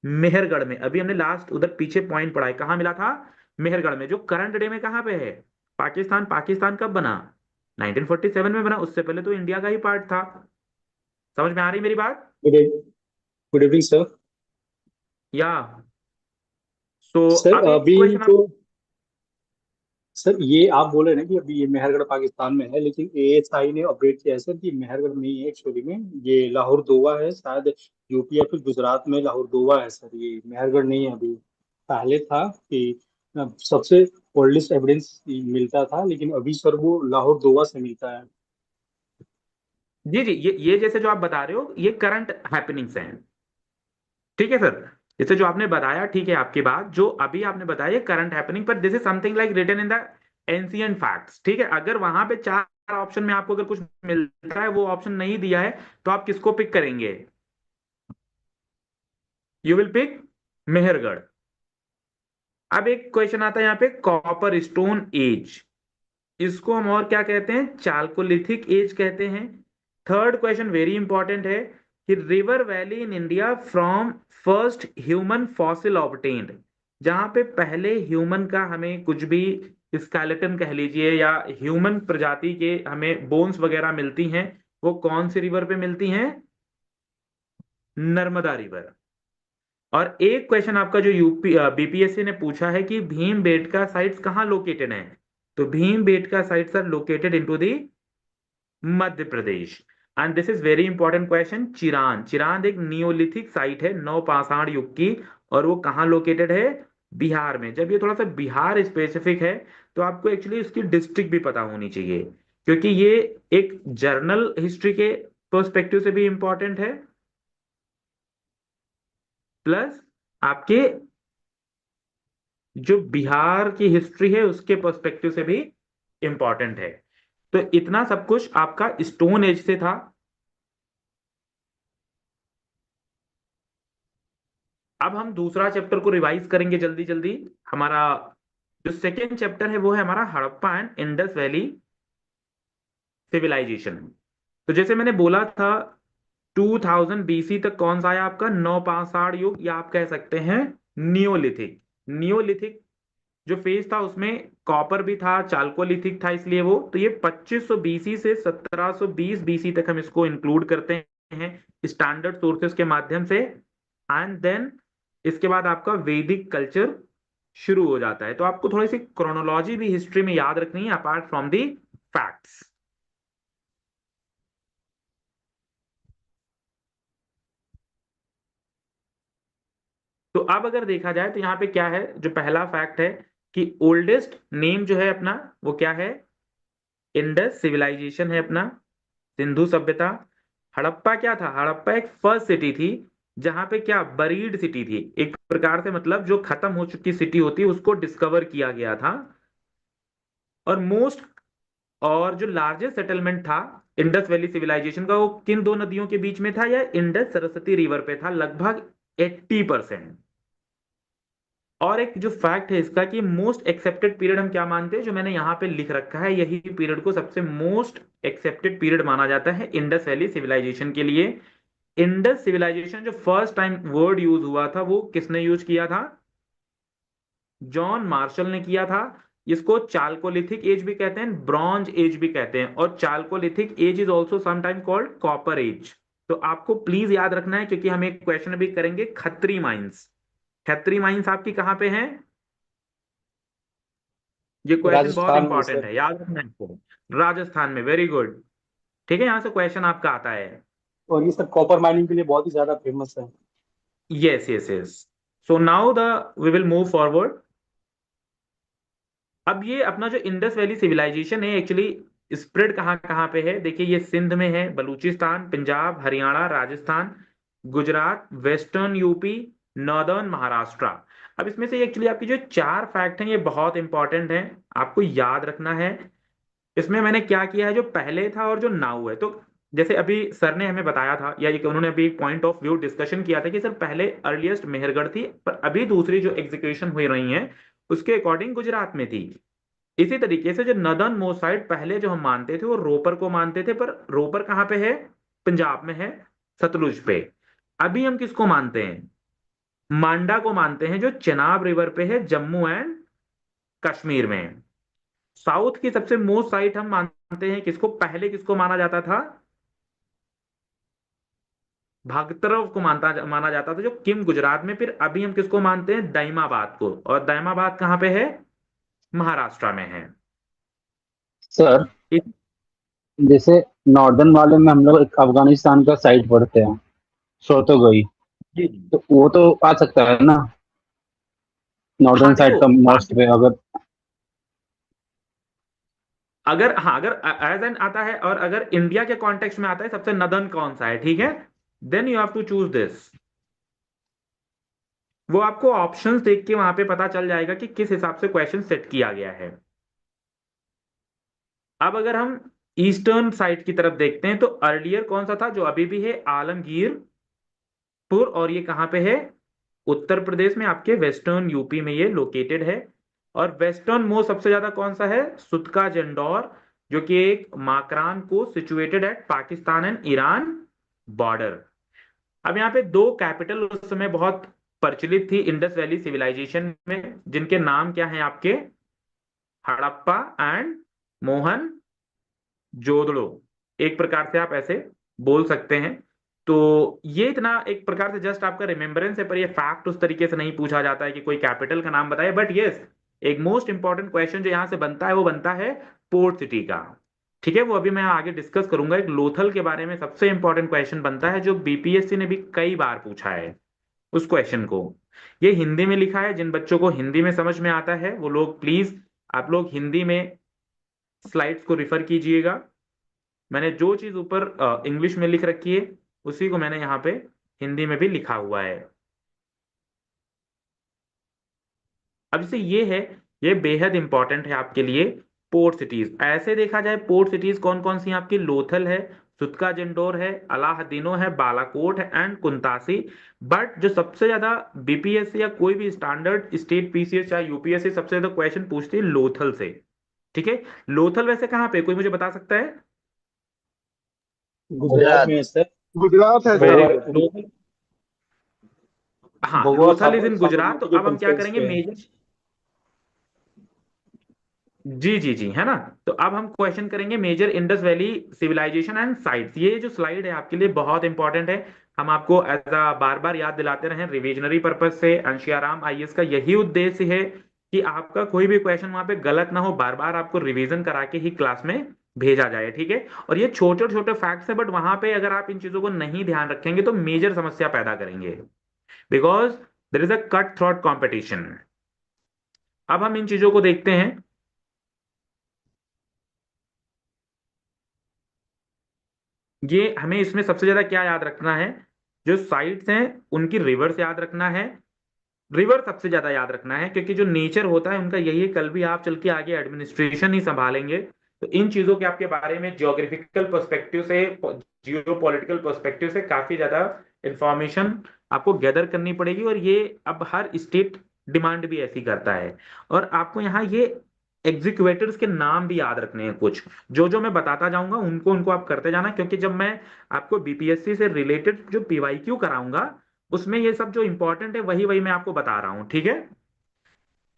मेहरगढ़ में। अभी हमने लास्ट उधर पीछे पॉइंट पढ़ा है, कहाँ मिला था? मेहरगढ़ में, जो करंट डे में कहाँ पे है? पाकिस्तान। पाकिस्तान कब बना? 1947 में बना, उससे पहले तो इंडिया का ही पार्ट था। समझ में आ रही मेरी बात? Good good evening sir. या सो सर अब एक अभी क्वेश्चन आप। तो सर ये आप बोले ना कि अभी ये मेहरगढ़ पाकिस्तान में है, लेकिन एएसआई ने अपडेट किया है सर कि मेहरगढ़ नहीं है एक्चुअली में, ये लाहौर दोवा है शायद। यूपी या फिर गुजरात में लाहौर दोवा है सर, ये मेहरगढ़ नहीं है अभी। पहले था कि सबसे ओल्डेस्ट एविडेंस मिलता था, लेकिन अभी सर वो लाहौर दोवा से मिलता है। जी जी, ये जैसे जो आप बता रहे हो ये करंट हैपनिंग्स हैं। ठीक है सर, जैसे जो आपने बताया, ठीक है, आपकी बात जो अभी आपने बताया करंट हैपनिंग, पर this is something like written in the ancient facts. ठीक है, अगर वहां पे 4 ऑप्शन में आपको अगर कुछ मिलता है, वो ऑप्शन नहीं दिया है, तो आप किसको पिक करेंगे? You will pick Mehrgarh. अब एक क्वेश्चन आता है यहाँ पे, कॉपर स्टोन एज, इसको हम और क्या कहते हैं? चाल्कोलिथिक एज कहते हैं। थर्ड क्वेश्चन वेरी इंपॉर्टेंट है कि river valley in India from first human fossil obtained, जहां पे पहले ह्यूमन का हमें कुछ भी स्केलेटन कह लीजिए या ह्यूमन प्रजाति के हमें बोन्स वगैरह मिलती हैं, वो कौन सी रिवर पे मिलती हैं? नर्मदा रिवर। और एक क्वेश्चन आपका जो यूपी बीपीएससी ने पूछा है कि भीम बेटका साइट्स कहाँ लोकेटेड हैं, तो Bhimbetka sites are located into the Madhya Pradesh. And this is very important question, Chiran. Chiran एक नियोलिथिक साइट है नवपाषाण युग की, और वो कहाँ लोकेटेड है? बिहार में। जब ये थोड़ा सा बिहार स्पेसिफिक है, तो आपको एक्चुअली उसकी डिस्ट्रिक्ट भी पता होनी चाहिए, क्योंकि ये एक जर्नल हिस्ट्री के पर्सपेक्टिव से भी इंपॉर्टेंट है, प्लस आपके जो बिहार की हिस्ट्री है उसके पर्सपेक्टिव से भी इंपॉर्टेंट है। तो इतना सब कुछ आपका स्टोन एज से था। अब हम दूसरा चैप्टर को रिवाइज करेंगे जल्दी जल्दी। हमारा जो सेकेंड चैप्टर है वो है हमारा Harappa and Indus valley civilisation. तो जैसे मैंने बोला था, 2000 बीसी तक कौन सा आया आपका? नवपाषाण युग, या आप कह सकते हैं नियोलिथिक। नियोलिथिक जो फेज था उसमें कॉपर भी था, चाल्कोलिथिक था, इसलिए वो, तो ये 2500 बीसी से 1720 बीसी तक हम इसको इंक्लूड करते हैं स्टैंडर्ड सोर्सेस के माध्यम से। एंड देन इसके बाद आपका वैदिक कल्चर शुरू हो जाता है। तो आपको थोड़ी सी क्रोनोलॉजी भी हिस्ट्री में याद रखनी है अपार्ट फ्रॉम दी फैक्ट्स। तो अब अगर देखा जाए तो यहाँ पे क्या है, जो पहला फैक्ट है कि ओल्डेस्ट नेम जो है अपना वो क्या है? इंडस सिविलाइजेशन है अपना, सिंधु सभ्यता। हड़प्पा क्या था? हड़प्पा एक फर्स्ट सिटी थी, जहां पे क्या, बरीड सिटी थी एक प्रकार से, मतलब जो खत्म हो चुकी सिटी होती है उसको डिस्कवर किया गया था। और मोस्ट, और जो लार्जेस्ट सेटलमेंट था इंडस वैली सिविलाइजेशन का, वो किन दो नदियों के बीच में था? या इंडस सरस्वती रिवर पे था, लगभग 80%। और एक जो फैक्ट है इसका कि मोस्ट एक्सेप्टेड पीरियड हम क्या मानते हैं, जो मैंने यहाँ पे लिख रखा है, यही पीरियड को सबसे मोस्ट एक्सेप्टेड पीरियड माना जाता है इंडस वैली सिविलाइजेशन के लिए। इंडस सिविलाइजेशन जो फर्स्ट टाइम वर्ड यूज हुआ था वो किसने यूज किया था? जॉन मार्शल ने किया था। इसको चाल्कोलिथिक एज भी कहते हैं, ब्रॉन्ज एज भी कहते हैं, और Chalcolithic age is also sometime called copper age. तो आपको प्लीज याद रखना है, क्योंकि हम एक क्वेश्चन भी करेंगे, खत्री माइंस। खत्री माइंस आपकी कहाँ पे है? ये क्वेश्चन बहुत राजस्थान में इंपॉर्टेंट सर। है, याद रखना है इसको। राजस्थान में, वेरी गुड। ठीक है, यहां से क्वेश्चन आपका आता है। और ये सर कॉपर माइनिंग के लिए बहुत ही ज्यादा फेमस है। Yes yes yes. So now the we will move forward. अब ये अपना जो इंडस वैली सिविलाइजेशन है एक्चुअली स्प्रेड कहाँ कहाँ पे है? देखिए, ये सिंध में है, Baluchistan, Punjab, Haryana, Rajasthan, Gujarat, western UP, northern Maharashtra. अब इसमें से एक्चुअली आपकी जो 4 फैक्ट हैं ये बहुत इंपॉर्टेंट हैं, आपको याद रखना है। इसमें मैंने क्या किया है, जो पहले था और जो नाउ है, तो जैसे अभी सर ने हमें बताया था, या ये उन्होंने अभी एक पॉइंट ऑफ व्यू डिस्कशन किया था कि सर पहले अर्लीस्ट मेहरगढ़ थी, पर अभी दूसरी जो एग्जीक्यूशन हुई रही है उसके अकॉर्डिंग गुजरात में थी। इसी तरीके से जो नदर्न मोस्ट साइड पहले जो हम मानते थे वो रोपर को मानते थे, पर रोपर कहाँ पे है, पंजाब में है, सतलुज पे। अभी हम किसको मानते हैं, मांडा को मानते हैं, जो चेनाब रिवर पे है, जम्मू एंड कश्मीर में। साउथ की सबसे मोस्ट साइट हम मानते हैं किसको, पहले किसको माना जाता था, भागतरव को माना जाता था, जो किम गुजरात में। फिर अभी हम किसको मानते हैं, दाइमाबाद को, और दाइमाबाद कहाँ पे है, महाराष्ट्र में है। सर इस- जैसे नॉर्दर्न वाले में हम लोग एक अफगानिस्तान का साइड पढ़ते हैं, सोतोगई, जी। तो वो तो आ सकता है ना नॉर्दर्न हाँ साइड देखो, का मोस्ट पे अगर। अगर हाँ, अगर एज एन आता है और अगर इंडिया के कॉन्टेक्स्ट में आता है सबसे नदर्न कौन सा है, ठीक है, then you have to choose this. वो आपको ऑप्शंस देख के वहां पे पता चल जाएगा कि किस हिसाब से क्वेश्चन सेट किया गया है। अब अगर हम ईस्टर्न साइड की तरफ देखते हैं तो अर्लियर कौन सा था, जो अभी भी है, आलमगीर पुर, और ये कहाँ पे है, उत्तर प्रदेश में, आपके वेस्टर्न यूपी में ये लोकेटेड है। और वेस्टर्न मोस्ट सबसे ज्यादा कौन सा है, सुतका जंडौर, जो कि एक माकरान को situated at Pakistan and Iran border. अब यहाँ पे दो कैपिटल उस समय बहुत प्रचलित थी इंडस वैली सिविलाइजेशन में, जिनके नाम क्या हैं आपके, हड़प्पा एंड मोहन जोदड़ो, एक प्रकार से आप ऐसे बोल सकते हैं। तो ये इतना एक प्रकार से जस्ट आपका रिमेम्बरेंस है, पर ये फैक्ट उस तरीके से नहीं पूछा जाता है कि कोई कैपिटल का नाम बताए। बट यस, एक मोस्ट इंपॉर्टेंट क्वेश्चन जो यहां से बनता है वो बनता है पोर्ट सिटी का। ठीक है, वो अभी मैं आगे डिस्कस करूंगा। एक लोथल के बारे में सबसे इंपॉर्टेंट क्वेश्चन बनता है, जो बीपीएससी ने भी कई बार पूछा है उस क्वेश्चन को। ये हिंदी में लिखा है, जिन बच्चों को हिंदी में समझ में आता है वो लोग प्लीज, आप लोग हिंदी में स्लाइड्स को रिफर कीजिएगा। मैंने जो चीज ऊपर इंग्लिश में लिख रखी है उसी को मैंने यहाँ पे हिंदी में भी लिखा हुआ है। अब जैसे ये है, ये बेहद इंपॉर्टेंट है आपके लिए। पोर्ट सिटीज, ऐसे देखा जाए पोर्ट सिटीज कौन कौन सी हैं आपकी, लोथल है, सुतका जंडोर है, अलाहदीनो है, बालाकोट है एंड कुंतासी। बट जो सबसे ज्यादा बीपीएससी या कोई भी स्टैंडर्ड स्टेट पीसीएस या यूपीएससी सबसे ज्यादा क्वेश्चन पूछती है लोथल से। ठीक है, लोथल वैसे कहाँ पे, कोई मुझे बता सकता है। गुजरात में है सर। गुजरात है वेरी सर। गुड, लोथल। हाँ, भगवा लोथल इज इन गुजरात। तो साबरमती के अब हम क्या कंफ्रेंस करेंगे, पे है। मेजर, जी जी जी, है ना। तो अब हम क्वेश्चन करेंगे major Indus valley civilisation and sites. ये जो स्लाइड है आपके लिए बहुत इंपॉर्टेंट है, हम आपको एज अ बार बार याद दिलाते रहे रिविजनरी पर्पज से। अंशियाराम आईएएस का यही उद्देश्य है कि आपका कोई भी क्वेश्चन वहां पे गलत ना हो, बार बार आपको रिवीजन करा के ही क्लास में भेजा जाए। ठीक है, और ये छोटे छोटे फैक्ट्स है, बट वहां पे अगर आप इन चीजों को नहीं ध्यान रखेंगे तो मेजर समस्या पैदा करेंगे, because there is a cut throat competition. अब हम इन चीजों को देखते हैं। ये हमें इसमें सबसे ज्यादा क्या याद रखना है, जो साइट्स हैं उनकी रिवर्स याद रखना है। रिवर सबसे ज्यादा याद रखना है, क्योंकि जो नेचर होता है उनका यही है, कल भी आप चल के आगे एडमिनिस्ट्रेशन ही संभालेंगे। तो इन चीजों के आपके बारे में जियोग्राफिकल पर्सपेक्टिव से, जियो पॉलिटिकल पर्सपेक्टिव से काफी ज्यादा इंफॉर्मेशन आपको गैदर करनी पड़ेगी। और ये अब हर स्टेट डिमांड भी ऐसी करता है। और आपको यहाँ ये एग्जीक्यूटिव्स के नाम भी याद रखने हैं कुछ, जो जो मैं बताता जाऊंगा उनको उनको आप करते जाना, क्योंकि जब मैं आपको बीपीएससी से रिलेटेड जो पीवाईक्यू कराऊंगा उसमें ये सब जो इंपॉर्टेंट है वही वही मैं आपको बता रहा हूं। ठीक है,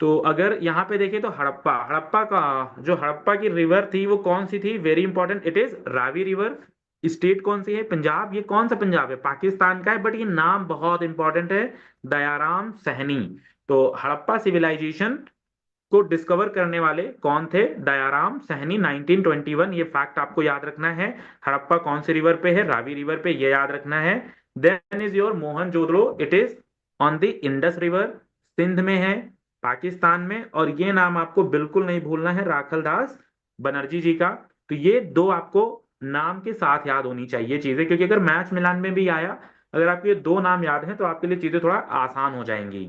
तो अगर यहाँ पे देखें तो हड़प्पा, हड़प्पा का जो हड़प्पा की रिवर थी वो कौन सी थी, very important, it is Ravi river. State कौन सी है, पंजाब। ये कौन सा पंजाब है, पाकिस्तान का है, बट ये नाम बहुत इंपॉर्टेंट है, दयाराम सहनी। तो हड़प्पा सिविलाइजेशन को डिस्कवर करने वाले कौन थे, दयाराम सहनी, 1921। ये फैक्ट आपको याद रखना है। हड़प्पा कौन से रिवर पे है, रावी रिवर पे, ये याद रखना है। Then is your Mohenjodaro, it is on the Indus river, Sindh में है, पाकिस्तान में। और ये नाम आपको बिल्कुल नहीं भूलना है, राखलदास बनर्जी जी का। तो ये दो आपको नाम के साथ याद होनी चाहिए चीजें, क्योंकि अगर मैच मिलान में भी आया, अगर आपको ये दो नाम याद हैं तो आपके लिए चीजें थोड़ा आसान हो जाएंगी।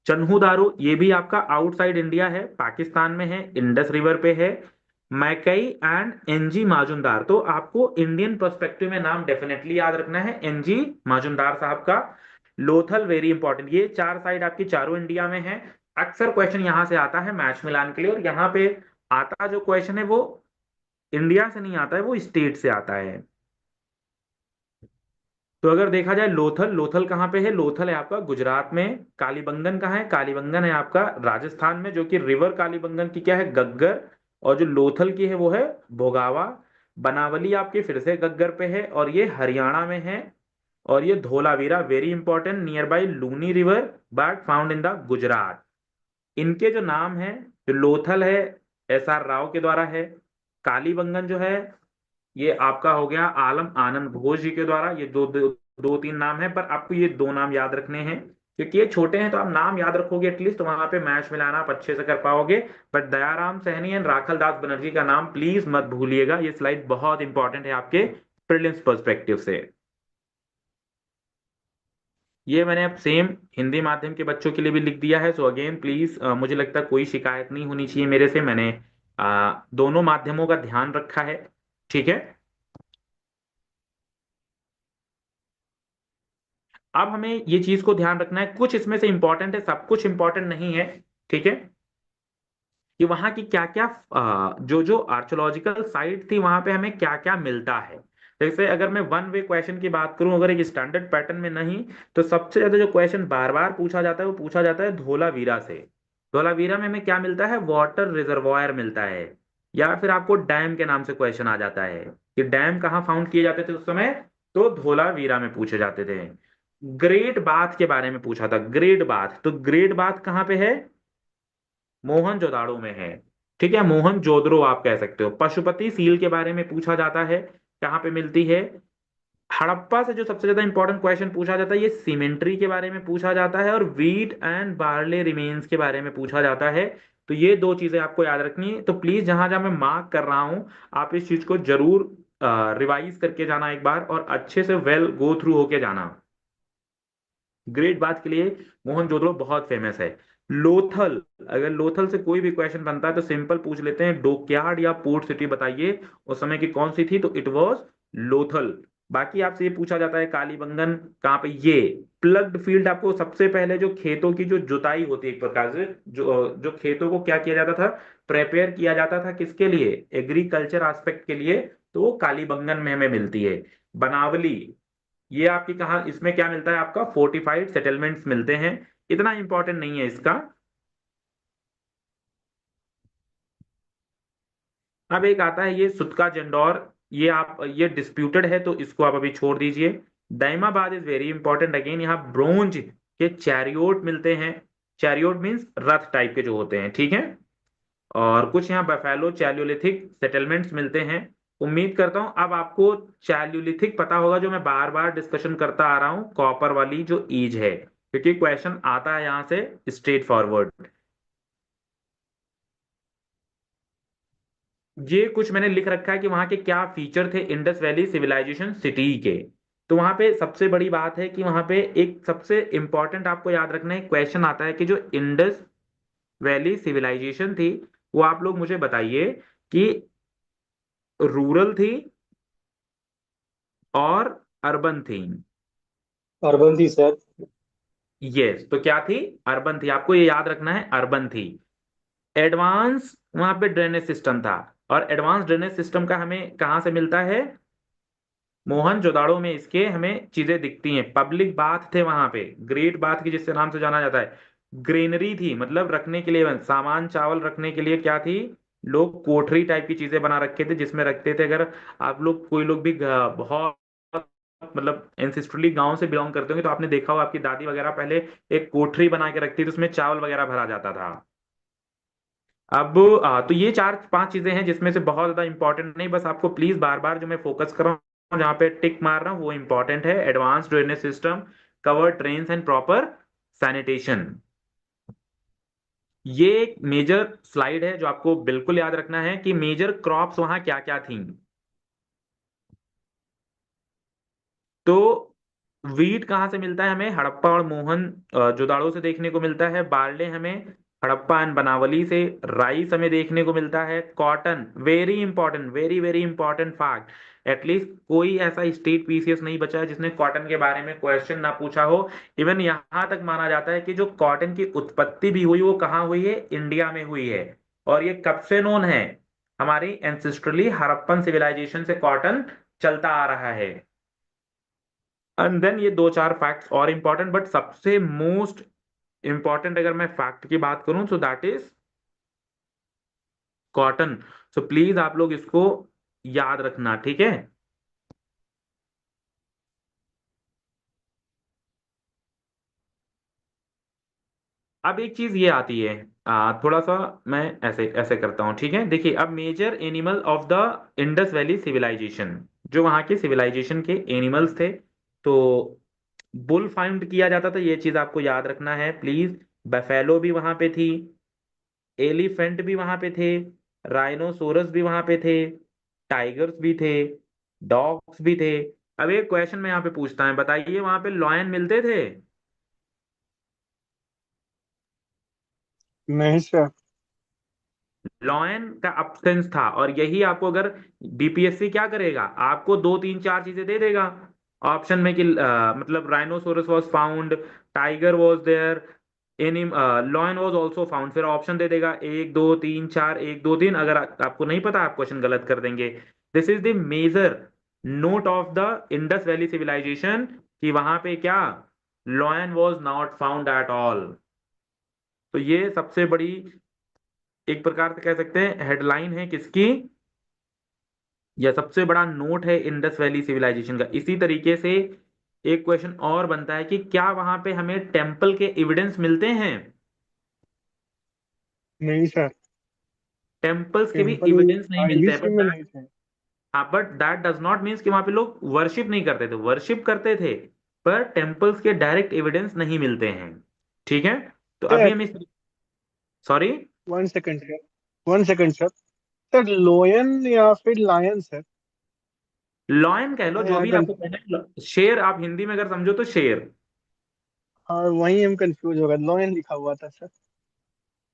चन्हू दारो ये भी आपका आउटसाइड इंडिया है, पाकिस्तान में है, इंडस रिवर पे है। मैकई एंड एनजी माजुमदार, तो आपको इंडियन पर्सपेक्टिव में नाम डेफिनेटली याद रखना है एनजी माजुमदार साहब का। लोथल वेरी इंपॉर्टेंट, ये चार साइड आपकी चारों इंडिया में है। अक्सर क्वेश्चन यहां से आता है मैच मिलान के लिए, और यहाँ पे आता जो क्वेश्चन है वो इंडिया से नहीं आता है, वो स्टेट से आता है। तो अगर देखा जाए लोथल, लोथल कहाँ पे है? लोथल है आपका गुजरात में। कालीबंगन कहाँ है? कालीबंगन है आपका राजस्थान में, जो कि रिवर कालीबंगन की क्या है? गग्गर। और जो लोथल की है वो है भोगावा। बनावली आपके फिर से गग्गर पे है, और ये हरियाणा में है। और ये Dholavira very important, near by Luni river, but found in the Gujarat. इनके जो नाम है, जो लोथल है एस आर राव के द्वारा है। कालीबंगन जो है ये आपका हो गया आलम आनंद घोष जी के द्वारा। ये दो तीन नाम है, पर आपको ये दो नाम याद रखने हैं, क्योंकि ये छोटे हैं तो आप नाम याद रखोगे एटलीस्ट, तो वहां पे मैच मिलाना आप अच्छे से कर पाओगे। बट दयाराम सहनी एंड राखल दास बनर्जी का नाम प्लीज मत भूलिएगा, ये स्लाइड बहुत इंपॉर्टेंट है आपके प्रीलिम्स पर्सपेक्टिव से। ये मैंने अब सेम हिंदी माध्यम के बच्चों के लिए भी लिख दिया है, सो अगेन प्लीज, मुझे लगता है कोई शिकायत नहीं होनी चाहिए मेरे से। मैंने दोनों माध्यमों का ध्यान रखा है, ठीक है। अब हमें ये चीज को ध्यान रखना है, कुछ इसमें से इंपॉर्टेंट है, सब कुछ इंपॉर्टेंट नहीं है, ठीक है। कि वहां की क्या क्या जो जो आर्कोलॉजिकल साइट थी वहां पे हमें क्या क्या मिलता है। जैसे अगर मैं वन वे क्वेश्चन की बात करूं, अगर एक स्टैंडर्ड पैटर्न में नहीं, तो सबसे ज्यादा जो क्वेश्चन बार बार पूछा जाता है वो पूछा जाता है धोलावीरा से। धोलावीरा में हमें क्या मिलता है? वाटर रिजर्वायर मिलता है, या फिर आपको डैम के नाम से क्वेश्चन आ जाता है कि डैम कहाँ फाउंड किए जाते थे उस समय, तो धोलावीरा में पूछे जाते थे। ग्रेट बाथ के बारे में पूछा था, ग्रेट बाथ, तो ग्रेट बाथ कहाँ पे है? मोहनजोदाड़ो में है, ठीक है, मोहनजोदड़ो आप कह सकते हो। पशुपति सील के बारे में पूछा जाता है, कहाँ पे मिलती है? हड़प्पा से जो सबसे ज्यादा इंपॉर्टेंट क्वेश्चन पूछा जाता है, ये सीमेंट्री के बारे में पूछा जाता है, और वीट एंड बार्ले रिमेन्स के बारे में पूछा जाता है। तो ये दो चीजें आपको याद रखनी है। तो प्लीज जहां जहां मैं मार्क कर रहा हूं, आप इस चीज को जरूर रिवाइज करके जाना एक बार, और अच्छे से वेल गो थ्रू होके जाना। ग्रेट बात के लिए मोहनजोदड़ो बहुत फेमस है। लोथल, अगर लोथल से कोई भी क्वेश्चन बनता है तो सिंपल पूछ लेते हैं, डोकयार्ड या पोर्ट सिटी बताइए उस समय की कौन सी थी, तो इट वाज लोथल। बाकी आपसे ये पूछा जाता है कालीबंगन कहाँ पे? ये प्लग्ड फील्ड, आपको सबसे पहले जो खेतों की जो जुताई होती है एक प्रकार से, जो जो खेतों को क्या किया जाता था? प्रेपेयर किया जाता था, किसके लिए? एग्रीकल्चर एस्पेक्ट के लिए, तो वो कालीबंगन में हमें मिलती है। बनावली, ये आपकी कहा, इसमें क्या मिलता है आपका? फोर्टिफाइड सेटलमेंट्स मिलते हैं, इतना इंपॉर्टेंट नहीं है इसका। अब एक आता है ये सुतका जंडौर, ये आप, ये डिस्प्यूटेड है तो इसको आप अभी छोड़ दीजिए। Daimabad is very important, again यहाँ ब्रोंज के चैरियोट मिलते हैं। चैरियोट मीन्स रथ टाइप के जो होते हैं, ठीक है। और कुछ यहाँ बफेलो चैल्योलिथिक सेटलमेंट्स मिलते हैं। उम्मीद करता हूं अब आपको चैल्योलिथिक पता होगा, जो मैं बार बार डिस्कशन करता आ रहा हूँ, कॉपर वाली जो ईज है, क्योंकि क्वेश्चन आता है यहां से स्ट्रेट फॉरवर्ड। ये कुछ मैंने लिख रखा है कि वहां के क्या फीचर थे इंडस वैली सिविलाइजेशन सिटी के। तो वहां पे सबसे बड़ी बात है कि वहां पे एक सबसे इंपॉर्टेंट आपको याद रखना है क्वेश्चन आता है कि जो इंडस वैली सिविलाइजेशन थी, वो आप लोग मुझे बताइए कि रूरल थी और अर्बन थी। अर्बन थी सर। यस, तो क्या थी? अर्बन थी, आपको ये याद रखना है, अर्बन थी। एडवांस वहां पे ड्रेनेज सिस्टम था, और एडवांस ड्रेनेज सिस्टम का हमें कहाँ से मिलता है? मोहनजोदाड़ो में इसके हमें चीजें दिखती हैं। पब्लिक बाथ थे वहां पे, ग्रेट बाथ की जिससे नाम से जाना जाता है। ग्रेनरी थी, मतलब रखने के लिए सामान चावल रखने के लिए क्या थी? लोग कोठरी टाइप की चीजें बना रखे थे जिसमें रखते थे। अगर आप लोग कोई लोग भी बहुत मतलब एंसेस्ट्रली गांव से बिलोंग करते होंगे तो आपने देखा होगा आपकी दादी वगैरह पहले एक कोठरी बना के रखती थी, उसमें चावल वगैरह भरा जाता था। अब तो ये चार पांच चीजें हैं जिसमें से बहुत ज्यादा इंपॉर्टेंट नहीं, बस आपको प्लीज बार बार जो मैं फोकस कर रहा हूँ, जहाँ पे टिक मार रहा हूँ, वो इंपॉर्टेंट है। Advance drainage system, cover drains and proper sanitation. ये एक मेजर स्लाइड है जो आपको बिल्कुल याद रखना है कि मेजर क्रॉप्स वहां क्या क्या थी। तो वीट कहाँ से मिलता है हमें? हड़प्पा और मोहन जोदाड़ो से देखने को मिलता है। बार्ले हमें हड़प्पा एंड बनावली से। राइस हमें देखने को मिलता है। Cotton, very important, very very important fact, at least कोई ऐसा स्टेट पीसीएस नहीं बचा है जिसने कॉटन के बारे में क्वेश्चन ना पूछा हो। इवन यहां तक माना जाता है कि जो कॉटन की उत्पत्ति भी हुई वो कहाँ हुई है? इंडिया में हुई है। और ये कब से नोन है? हमारी एंसेस्ट्रली हड़प्पन सिविलाइजेशन से कॉटन चलता आ रहा है। एंड देन ये दो चार फैक्ट्स और इंपॉर्टेंट, बट सबसे मोस्ट इंपॉर्टेंट अगर मैं फैक्ट की बात करूं so that is cotton. So please आप लोग इसको याद रखना, ठीक है? अब एक चीज ये आती है, थोड़ा सा मैं ऐसे ऐसे करता हूं, ठीक है? देखिए, अब major animal of the Indus valley civilisation, जो वहां के सिविलाइजेशन के एनिमल्स थे, तो बुल फाउंड किया जाता था, ये चीज आपको याद रखना है प्लीज। बफेलो भी वहां पे थी, एलिफेंट भी वहां पे थे, राइनोसोरस भी वहां पे थे, टाइगर्स भी थे, डॉग्स भी थे। अब एक क्वेश्चन मैं यहाँ पे पूछता है, बताइए वहां पे लॉयन मिलते थे? नहीं सर। लॉयन का अब्सेंस था, और यही आपको अगर बीपीएससी क्या करेगा, आपको दो तीन चार चीजें दे देगा ऑप्शन में कि मतलब rhinoceros was found, tiger was there, any lion was also found, फिर ऑप्शन दे देगा एक दो तीन चार, एक दो तीन। अगर आपको नहीं पता आप क्वेश्चन गलत कर देंगे। This is the major note of the Indus valley civilisation कि वहां पे क्या, lion was not found at all. तो ये सबसे बड़ी, एक प्रकार से कह सकते हैं हेडलाइन है किसकी, या सबसे बड़ा नोट है इंडस वैली सिविलाइजेशन का। इसी तरीके से एक क्वेश्चन और बनता है कि क्या वहां पे हमें टेम्पल के एविडेंस मिलते हैं? नहीं सर। टेम्पल्स के भी टेम्पल एविडेंस नहीं मिलते हैं, आईबीसी में नहीं थे। But that does not means कि वहां पे लोग वर्शिप नहीं करते थे, वर्शिप करते थे, पर टेम्पल्स के डायरेक्ट एविडेंस नहीं मिलते हैं, ठीक है? तो अभी सर हम इस, sorry, 1 second sir, 1 second sir. Sir लोयन या फिर लायन सर? लॉयन कह लो, जो हाँ भी आपको कहना है, शेर आप हिंदी में अगर समझो तो शेर। हाँ, वहीं हम कंफ्यूज हो गए, लोयन लिखा हुआ था सर।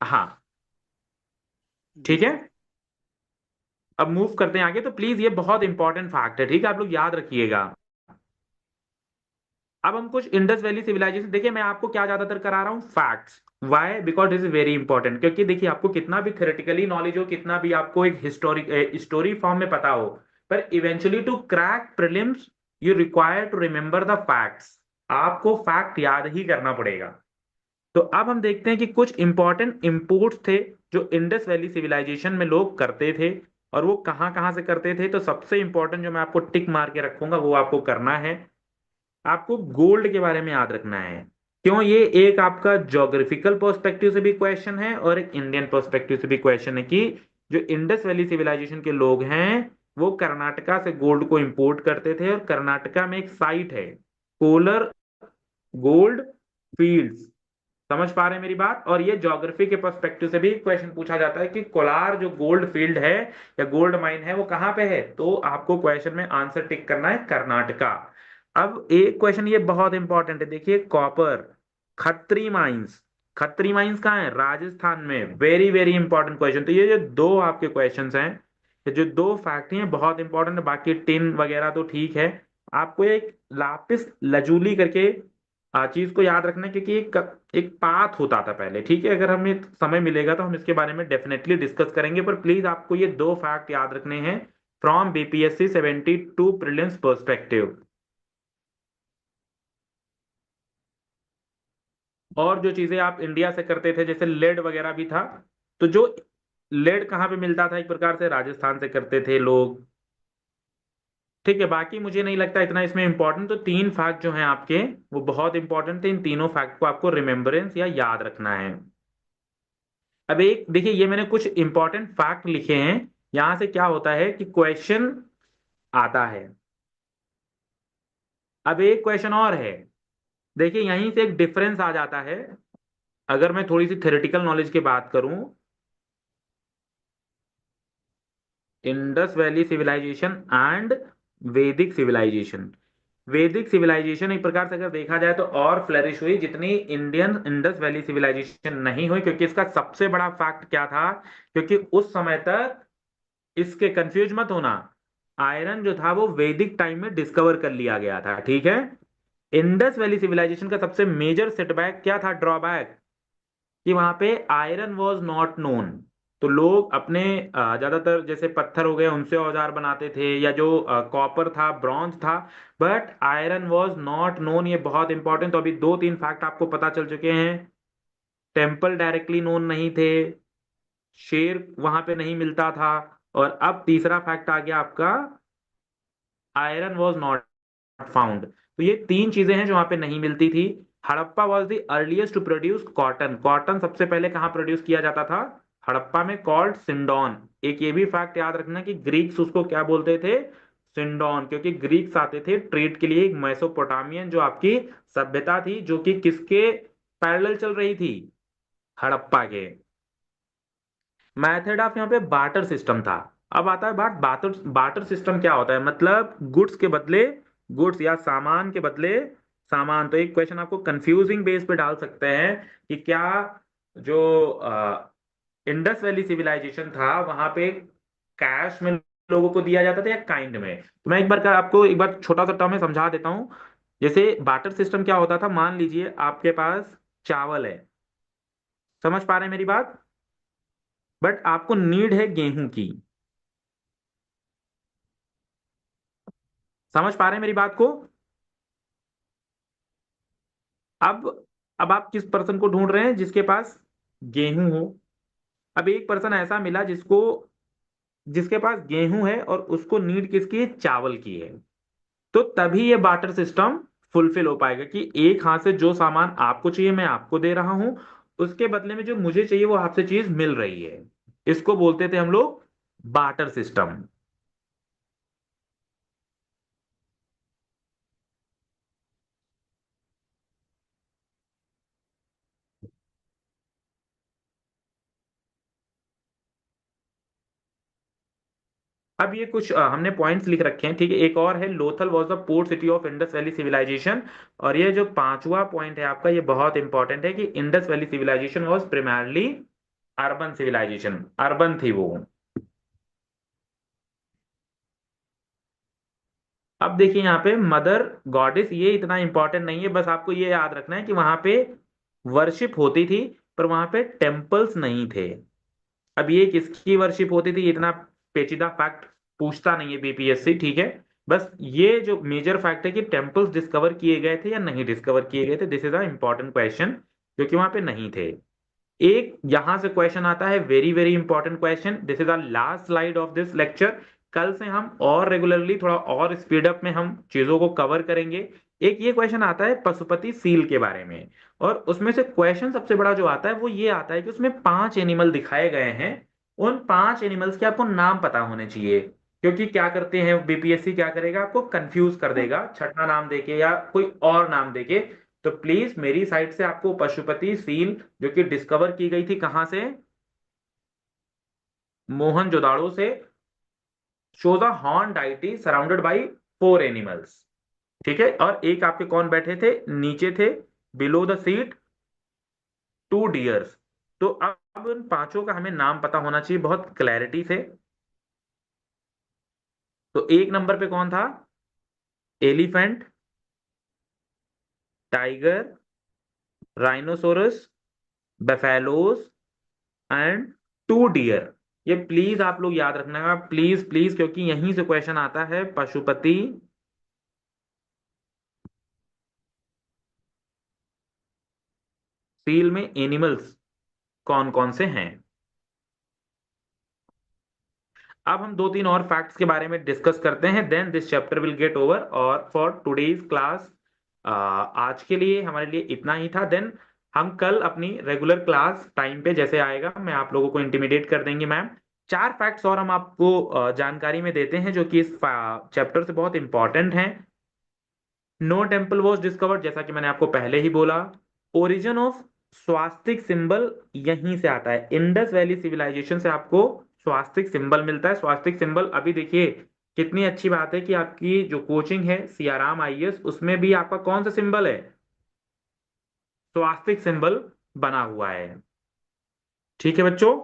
हाँ, जी ठीक है। सर। अब मूव करते हैं आगे, तो प्लीज ये बहुत इंपॉर्टेंट फैक्ट है, ठीक है? आप लोग याद रखिएगा। अब हम कुछ इंडस वैली सिविलाइजेशन, देखिए मैं आपको क्या ज्यादातर करा रहा हूं, facts. Why? Because it is very important, क्योंकि देखिए आपको कितना भी थ्योरेटिकली नॉलेज हो, कितना भी आपको एक हिस्टोरिक स्टोरी फॉर्म में पता हो, पर eventually to crack prelims you require to remember the facts. आपको फैक्ट याद ही करना पड़ेगा। तो अब हम देखते हैं कि कुछ इंपॉर्टेंट इंपोर्ट्स थे जो इंडस वैली सिविलाइजेशन में लोग करते थे, और वो कहाँ कहाँ से करते थे। तो सबसे इंपॉर्टेंट जो मैं आपको टिक मार के रखूंगा वो आपको करना है, आपको गोल्ड के बारे में याद रखना है। क्यों? ये एक आपका ज्योग्राफिकल पर्सपेक्टिव से भी क्वेश्चन है और एक इंडियन पर्सपेक्टिव से भी क्वेश्चन है कि जो इंडस वैली सिविलाइजेशन के लोग हैं वो कर्नाटका से गोल्ड को इंपोर्ट करते थे, और कर्नाटका में एक साइट है, कोलर गोल्ड फील्ड्स। समझ पा रहे हैं मेरी बात? और ये ज्योग्राफी के पर्सपेक्टिव से भी क्वेश्चन पूछा जाता है कि कोलार जो गोल्ड फील्ड है या गोल्ड माइन है वो कहाँ पे है, तो आपको क्वेश्चन में आंसर टिक करना है कर्नाटका। अब एक क्वेश्चन ये बहुत इंपॉर्टेंट है, देखिए copper, Khatri mines, Khatri mines कहाँ है? राजस्थान में। Very very important question. तो ये जो दो आपके क्वेश्चंस हैं, ये जो दो फैक्ट हैं बहुत इंपॉर्टेंट है। बाकी टिन वगैरह तो ठीक है, आपको एक लापिस लजूली करके चीज को याद रखना है, क्योंकि एक पाथ होता था पहले, ठीक है? अगर हमें समय मिलेगा तो हम इसके बारे में डेफिनेटली डिस्कस करेंगे, पर प्लीज आपको ये दो फैक्ट याद रखने हैं फ्रॉम बीपीएससी 72 प्रीलिम्स पर्सपेक्टिव। और जो चीजें आप इंडिया से करते थे जैसे लेड वगैरह भी था, तो जो लेड कहाँ पे मिलता था, एक प्रकार से राजस्थान से करते थे लोग, ठीक है? बाकी मुझे नहीं लगता इतना इसमें इंपॉर्टेंट। तो तीन फैक्ट जो हैं आपके वो बहुत इंपॉर्टेंट थे, इन तीनों फैक्ट को आपको रिमेम्बरेंस या याद रखना है। अब एक देखिए, ये मैंने कुछ इंपॉर्टेंट फैक्ट लिखे हैं, यहां से क्या होता है कि क्वेश्चन आता है। अब एक क्वेश्चन और है, देखिए यहीं से एक डिफरेंस आ जाता है। अगर मैं थोड़ी सी थ्योरेटिकल नॉलेज की बात करूं, इंडस वैली सिविलाइजेशन एंड वैदिक सिविलाइजेशन, वैदिक सिविलाइजेशन एक प्रकार से अगर देखा जाए तो और फ्लरिश हुई, जितनी इंडियन इंडस वैली सिविलाइजेशन नहीं हुई, क्योंकि इसका सबसे बड़ा फैक्ट क्या था, क्योंकि उस समय तक, इसके कंफ्यूज मत होना, आयरन जो था वो वैदिक टाइम में डिस्कवर कर लिया गया था, ठीक है। इंडस वैली सिविलाइजेशन का सबसे मेजर सेटबैक क्या था, ड्रॉबैक, कि वहां पे आयरन वॉज नॉट नोन। तो लोग अपने ज्यादातर जैसे पत्थर हो गए उनसे औजार बनाते थे, या जो कॉपर था, ब्रॉन्ज था, but iron was not known. ये बहुत इंपॉर्टेंट। तो अभी दो तीन फैक्ट आपको पता चल चुके हैं। टेम्पल डायरेक्टली नोन नहीं थे, शेर वहां पे नहीं मिलता था, और अब तीसरा फैक्ट आ गया आपका, आयरन वॉज नॉट फाउंड। तो ये तीन चीजें हैं जो वहां पे नहीं मिलती थी। Harappa was the earliest to produce cotton. Cotton सबसे पहले कहाँ प्रोड्यूस किया जाता था, हड़प्पा में, कॉल्ड सिंडोन। एक ये भी फैक्ट याद रखना कि ग्रीक्स उसको क्या बोलते थे, सिंडोन, क्योंकि ग्रीक्स आते थे ट्रेड के लिए। एक मेसोपोटामियन जो आपकी सभ्यता थी, जो कि किसके पैरेलल चल रही थी, हड़प्पा के। मेथड ऑफ यहाँ पे बार्टर सिस्टम था। अब आता है बात, बार्टर बार्टर सिस्टम क्या होता है, मतलब गुड्स के बदले गुड्स, या सामान के बदले सामान। तो एक क्वेश्चन आपको कंफ्यूजिंग बेस पे डाल सकते हैं कि क्या जो इंडस वैली सिविलाइजेशन था वहां पे कैश में लोगों को दिया जाता था या काइंड में। तो मैं एक बार आपको एक बार छोटा सा टर्म में समझा देता हूं। जैसे बार्टर सिस्टम क्या होता था, मान लीजिए आपके पास चावल है, समझ पा रहे हैं मेरी बात, बट आपको नीड है गेहूं की, समझ पा रहे हैं मेरी बात को। अब अब आप किस पर्सन को ढूंढ रहे हैं जिसके पास गेहूं हो। अब एक पर्सन ऐसा मिला जिसके पास गेहूं है और उसको नीड किसकी है, चावल की है। तो तभी ये बार्टर सिस्टम फुलफिल हो पाएगा कि एक हाथ से जो सामान आपको चाहिए मैं आपको दे रहा हूं, उसके बदले में जो मुझे चाहिए वो आपसे चीज मिल रही है। इसको बोलते थे हम लोग बार्टर सिस्टम। अब ये कुछ हमने पॉइंट्स लिख रखे हैं, ठीक है। एक और है, Lothal was the port city of Indus valley civilisation. और ये जो पांचवा पॉइंट है आपका, ये बहुत इंपॉर्टेंट है कि Indus valley civilisation was primarily urban civilisation, urban थी वो। अब देखिए यहाँ पे मदर गॉडेस, ये इतना इंपॉर्टेंट नहीं है, बस आपको ये याद रखना है कि वहां पे वर्शिप होती थी, पर वहां पे टेम्पल्स नहीं थे। अब ये किसकी वर्शिप होती थी, इतना पेचीदा फैक्ट पूछता नहीं है बीपीएससी, ठीक है। बस ये जो मेजर फैक्ट है कि टेम्पल्स डिस्कवर किए गए थे या नहीं डिस्कवर किए गए थे, this is a important question, क्योंकि वहां पे नहीं थे। एक यहां से क्वेश्चन आता है, very very important question, this is the last slide of this lecture. कल से हम और रेगुलरली थोड़ा और स्पीड अप में हम चीजों को कवर करेंगे। एक ये क्वेश्चन आता है पशुपति सील के बारे में, और उसमें से क्वेश्चन सबसे बड़ा जो आता है वो ये आता है कि उसमें 5 एनिमल दिखाए गए हैं। उन 5 एनिमल्स के आपको नाम पता होने चाहिए, क्योंकि क्या करते हैं बीपीएससी, क्या करेगा, आपको कंफ्यूज कर देगा छठा नाम देके या कोई और नाम देके। तो प्लीज मेरी साइड से आपको पशुपति सील, जो कि डिस्कवर की गई थी कहां से, मोहनजोदाड़ो से, shows a horned deity surrounded by 4 animals, ठीक है। और एक आपके कौन बैठे थे, नीचे थे, बिलो द सीट 2 डियर्स। तो अब उन पांचों का हमें नाम पता होना चाहिए बहुत क्लैरिटी से। तो एक नंबर पे कौन था, elephant, tiger, rhinoceros, buffaloes and 2 deer. ये प्लीज आप लोग याद रखना, प्लीज प्लीज, क्योंकि यहीं से क्वेश्चन आता है पशुपति सील में एनिमल्स कौन कौन से हैं। अब हम दो तीन और फैक्ट्स के बारे में डिस्कस करते हैं, then this chapter will get over. और फॉर टुडेज क्लास आज के लिए हमारे लिए इतना ही था। देन हम कल अपनी रेगुलर क्लास टाइम पे जैसे आएगा, मैं आप लोगों को इंटिमिडेट कर देंगे मैम। 4 फैक्ट्स और हम आपको जानकारी में देते हैं जो कि इस चैप्टर से बहुत इंपॉर्टेंट हैं। नो टेम्पल वॉज डिस्कवर्ड, जैसा कि मैंने आपको पहले ही बोला। ओरिजिन ऑफ स्वास्तिक सिंबल यहीं से आता है, इंडस वैली सिविलाइजेशन से आपको स्वास्तिक सिंबल मिलता है। स्वास्तिक सिंबल अभी देखिए कितनी अच्छी बात है कि आपकी जो कोचिंग है सियाराम आईएएस, उसमें भी आपका कौन सा सिंबल है, स्वास्तिक सिंबल बना हुआ है। ठीक है बच्चों।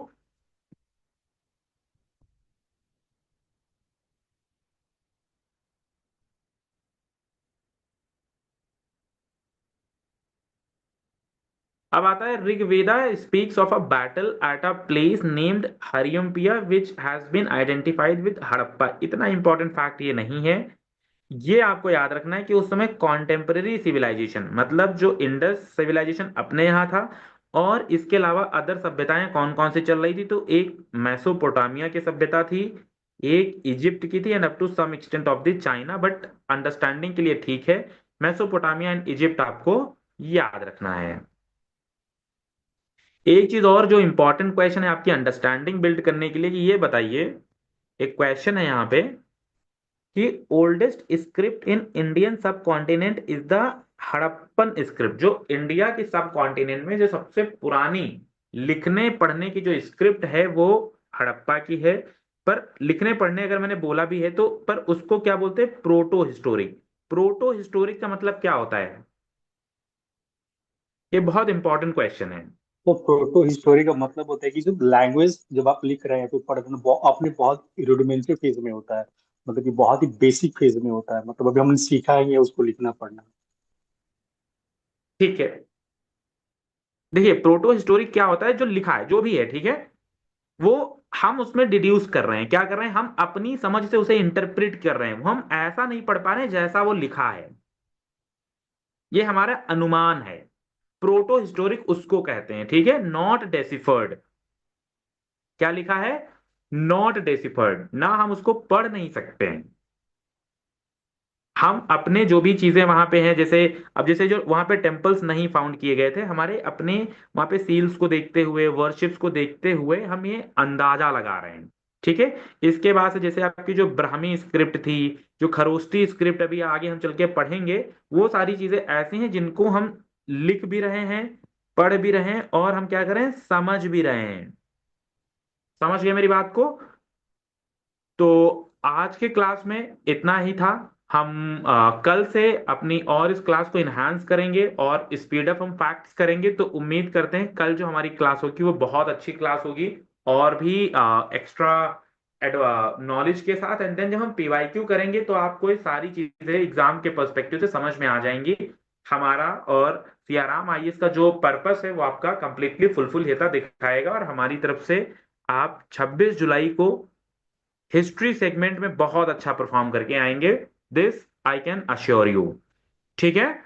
अब आता है Rigveda speaks of a battle at a place named Hariyupiya which has been identified with Harappa. इतना इंपॉर्टेंट फैक्ट ये नहीं है, ये आपको याद रखना है कि उस समय कॉन्टेम्पररी सिविलाइजेशन मतलब जो इंडस सिविलाइजेशन अपने यहाँ था, और इसके अलावा अदर सभ्यताएं कौन कौन सी चल रही थी, तो एक मेसोपोटामिया की सभ्यता थी, एक इजिप्ट की थी, and up to some extent of the China, but understanding के लिए ठीक है, मेसोपोटामिया एंड इजिप्ट आपको याद रखना है। एक चीज और जो इंपॉर्टेंट क्वेश्चन है आपकी अंडरस्टैंडिंग बिल्ड करने के लिए, कि ये बताइए, एक क्वेश्चन है यहाँ पे कि ओल्डेस्ट स्क्रिप्ट इन इंडियन सब continent is the Harappan script. जो इंडिया के सब कॉन्टिनेंट में जो सबसे पुरानी लिखने पढ़ने की जो स्क्रिप्ट है वो हड़प्पा की है। पर लिखने पढ़ने अगर मैंने बोला भी है तो, पर उसको क्या बोलते हैं, प्रोटो हिस्टोरिक। प्रोटो हिस्टोरिक का मतलब क्या होता है, ये बहुत इंपॉर्टेंट क्वेश्चन है। तो प्रोटो हिस्टोरी का मतलब होता है कि जो लैंग्वेज जब आप लिख रहे हैं फिर पढ़ रहे हैं अपने बहुत रुडिमेंट्री फेज में होता है, मतलब कि बहुत ही बेसिक फेज में होता है, मतलब अभी हमने सीखा है उसको लिखना पढ़ना। ठीक है, देखिए प्रोटो हिस्टोरिक क्या होता है, जो लिखा है जो भी है, ठीक है, वो हम उसमें डिड्यूस कर रहे हैं, क्या कर रहे हैं, हम अपनी समझ से उसे इंटरप्रेट कर रहे हैं, हम ऐसा नहीं पढ़ पा रहे हैं जैसा वो लिखा है, ये हमारा अनुमान है। प्रोटो हिस्टोरिक उसको कहते हैं, ठीक है, नॉट डेसिफर्ड। क्या लिखा है, नॉट डेसिफर्ड, ना हम उसको पढ़ नहीं सकते हैं। हम अपने जो भी चीजें वहां पे हैं, जैसे अब जैसे जो वहां पे टेम्पल्स नहीं फाउंड किए गए थे, हमारे अपने वहां पे सील्स को देखते हुए, वर्शिप्स को देखते हुए हम ये अंदाजा लगा रहे हैं। ठीक है, इसके बाद से जैसे आपकी जो ब्राह्मी स्क्रिप्ट थी, जो खरोष्टी स्क्रिप्ट अभी आगे हम चल के पढ़ेंगे, वो सारी चीजें ऐसी हैं जिनको हम लिख भी रहे हैं, पढ़ भी रहे हैं, और हम क्या करें, समझ भी रहे हैं। समझ गए मेरी बात को। तो आज के क्लास में इतना ही था। हम कल से अपनी और इस क्लास को इन्हांस करेंगे और स्पीड अप हम फैक्ट्स करेंगे, तो उम्मीद करते हैं कल जो हमारी क्लास होगी वो बहुत अच्छी क्लास होगी, और भी एक्स्ट्रा नॉलेज के साथ। एंड देन जब हम पीवाईक्यू करेंगे तो आपको ये सारी चीजें एग्जाम के पर्सपेक्टिव से समझ में आ जाएंगी। हमारा और सियाराम आईएएस का जो पर्पस है वो आपका कंप्लीटली फुलफिल होता दिखाएगा, और हमारी तरफ से आप 26 जुलाई को हिस्ट्री सेगमेंट में बहुत अच्छा परफॉर्म करके आएंगे, this I can assure you. ठीक है।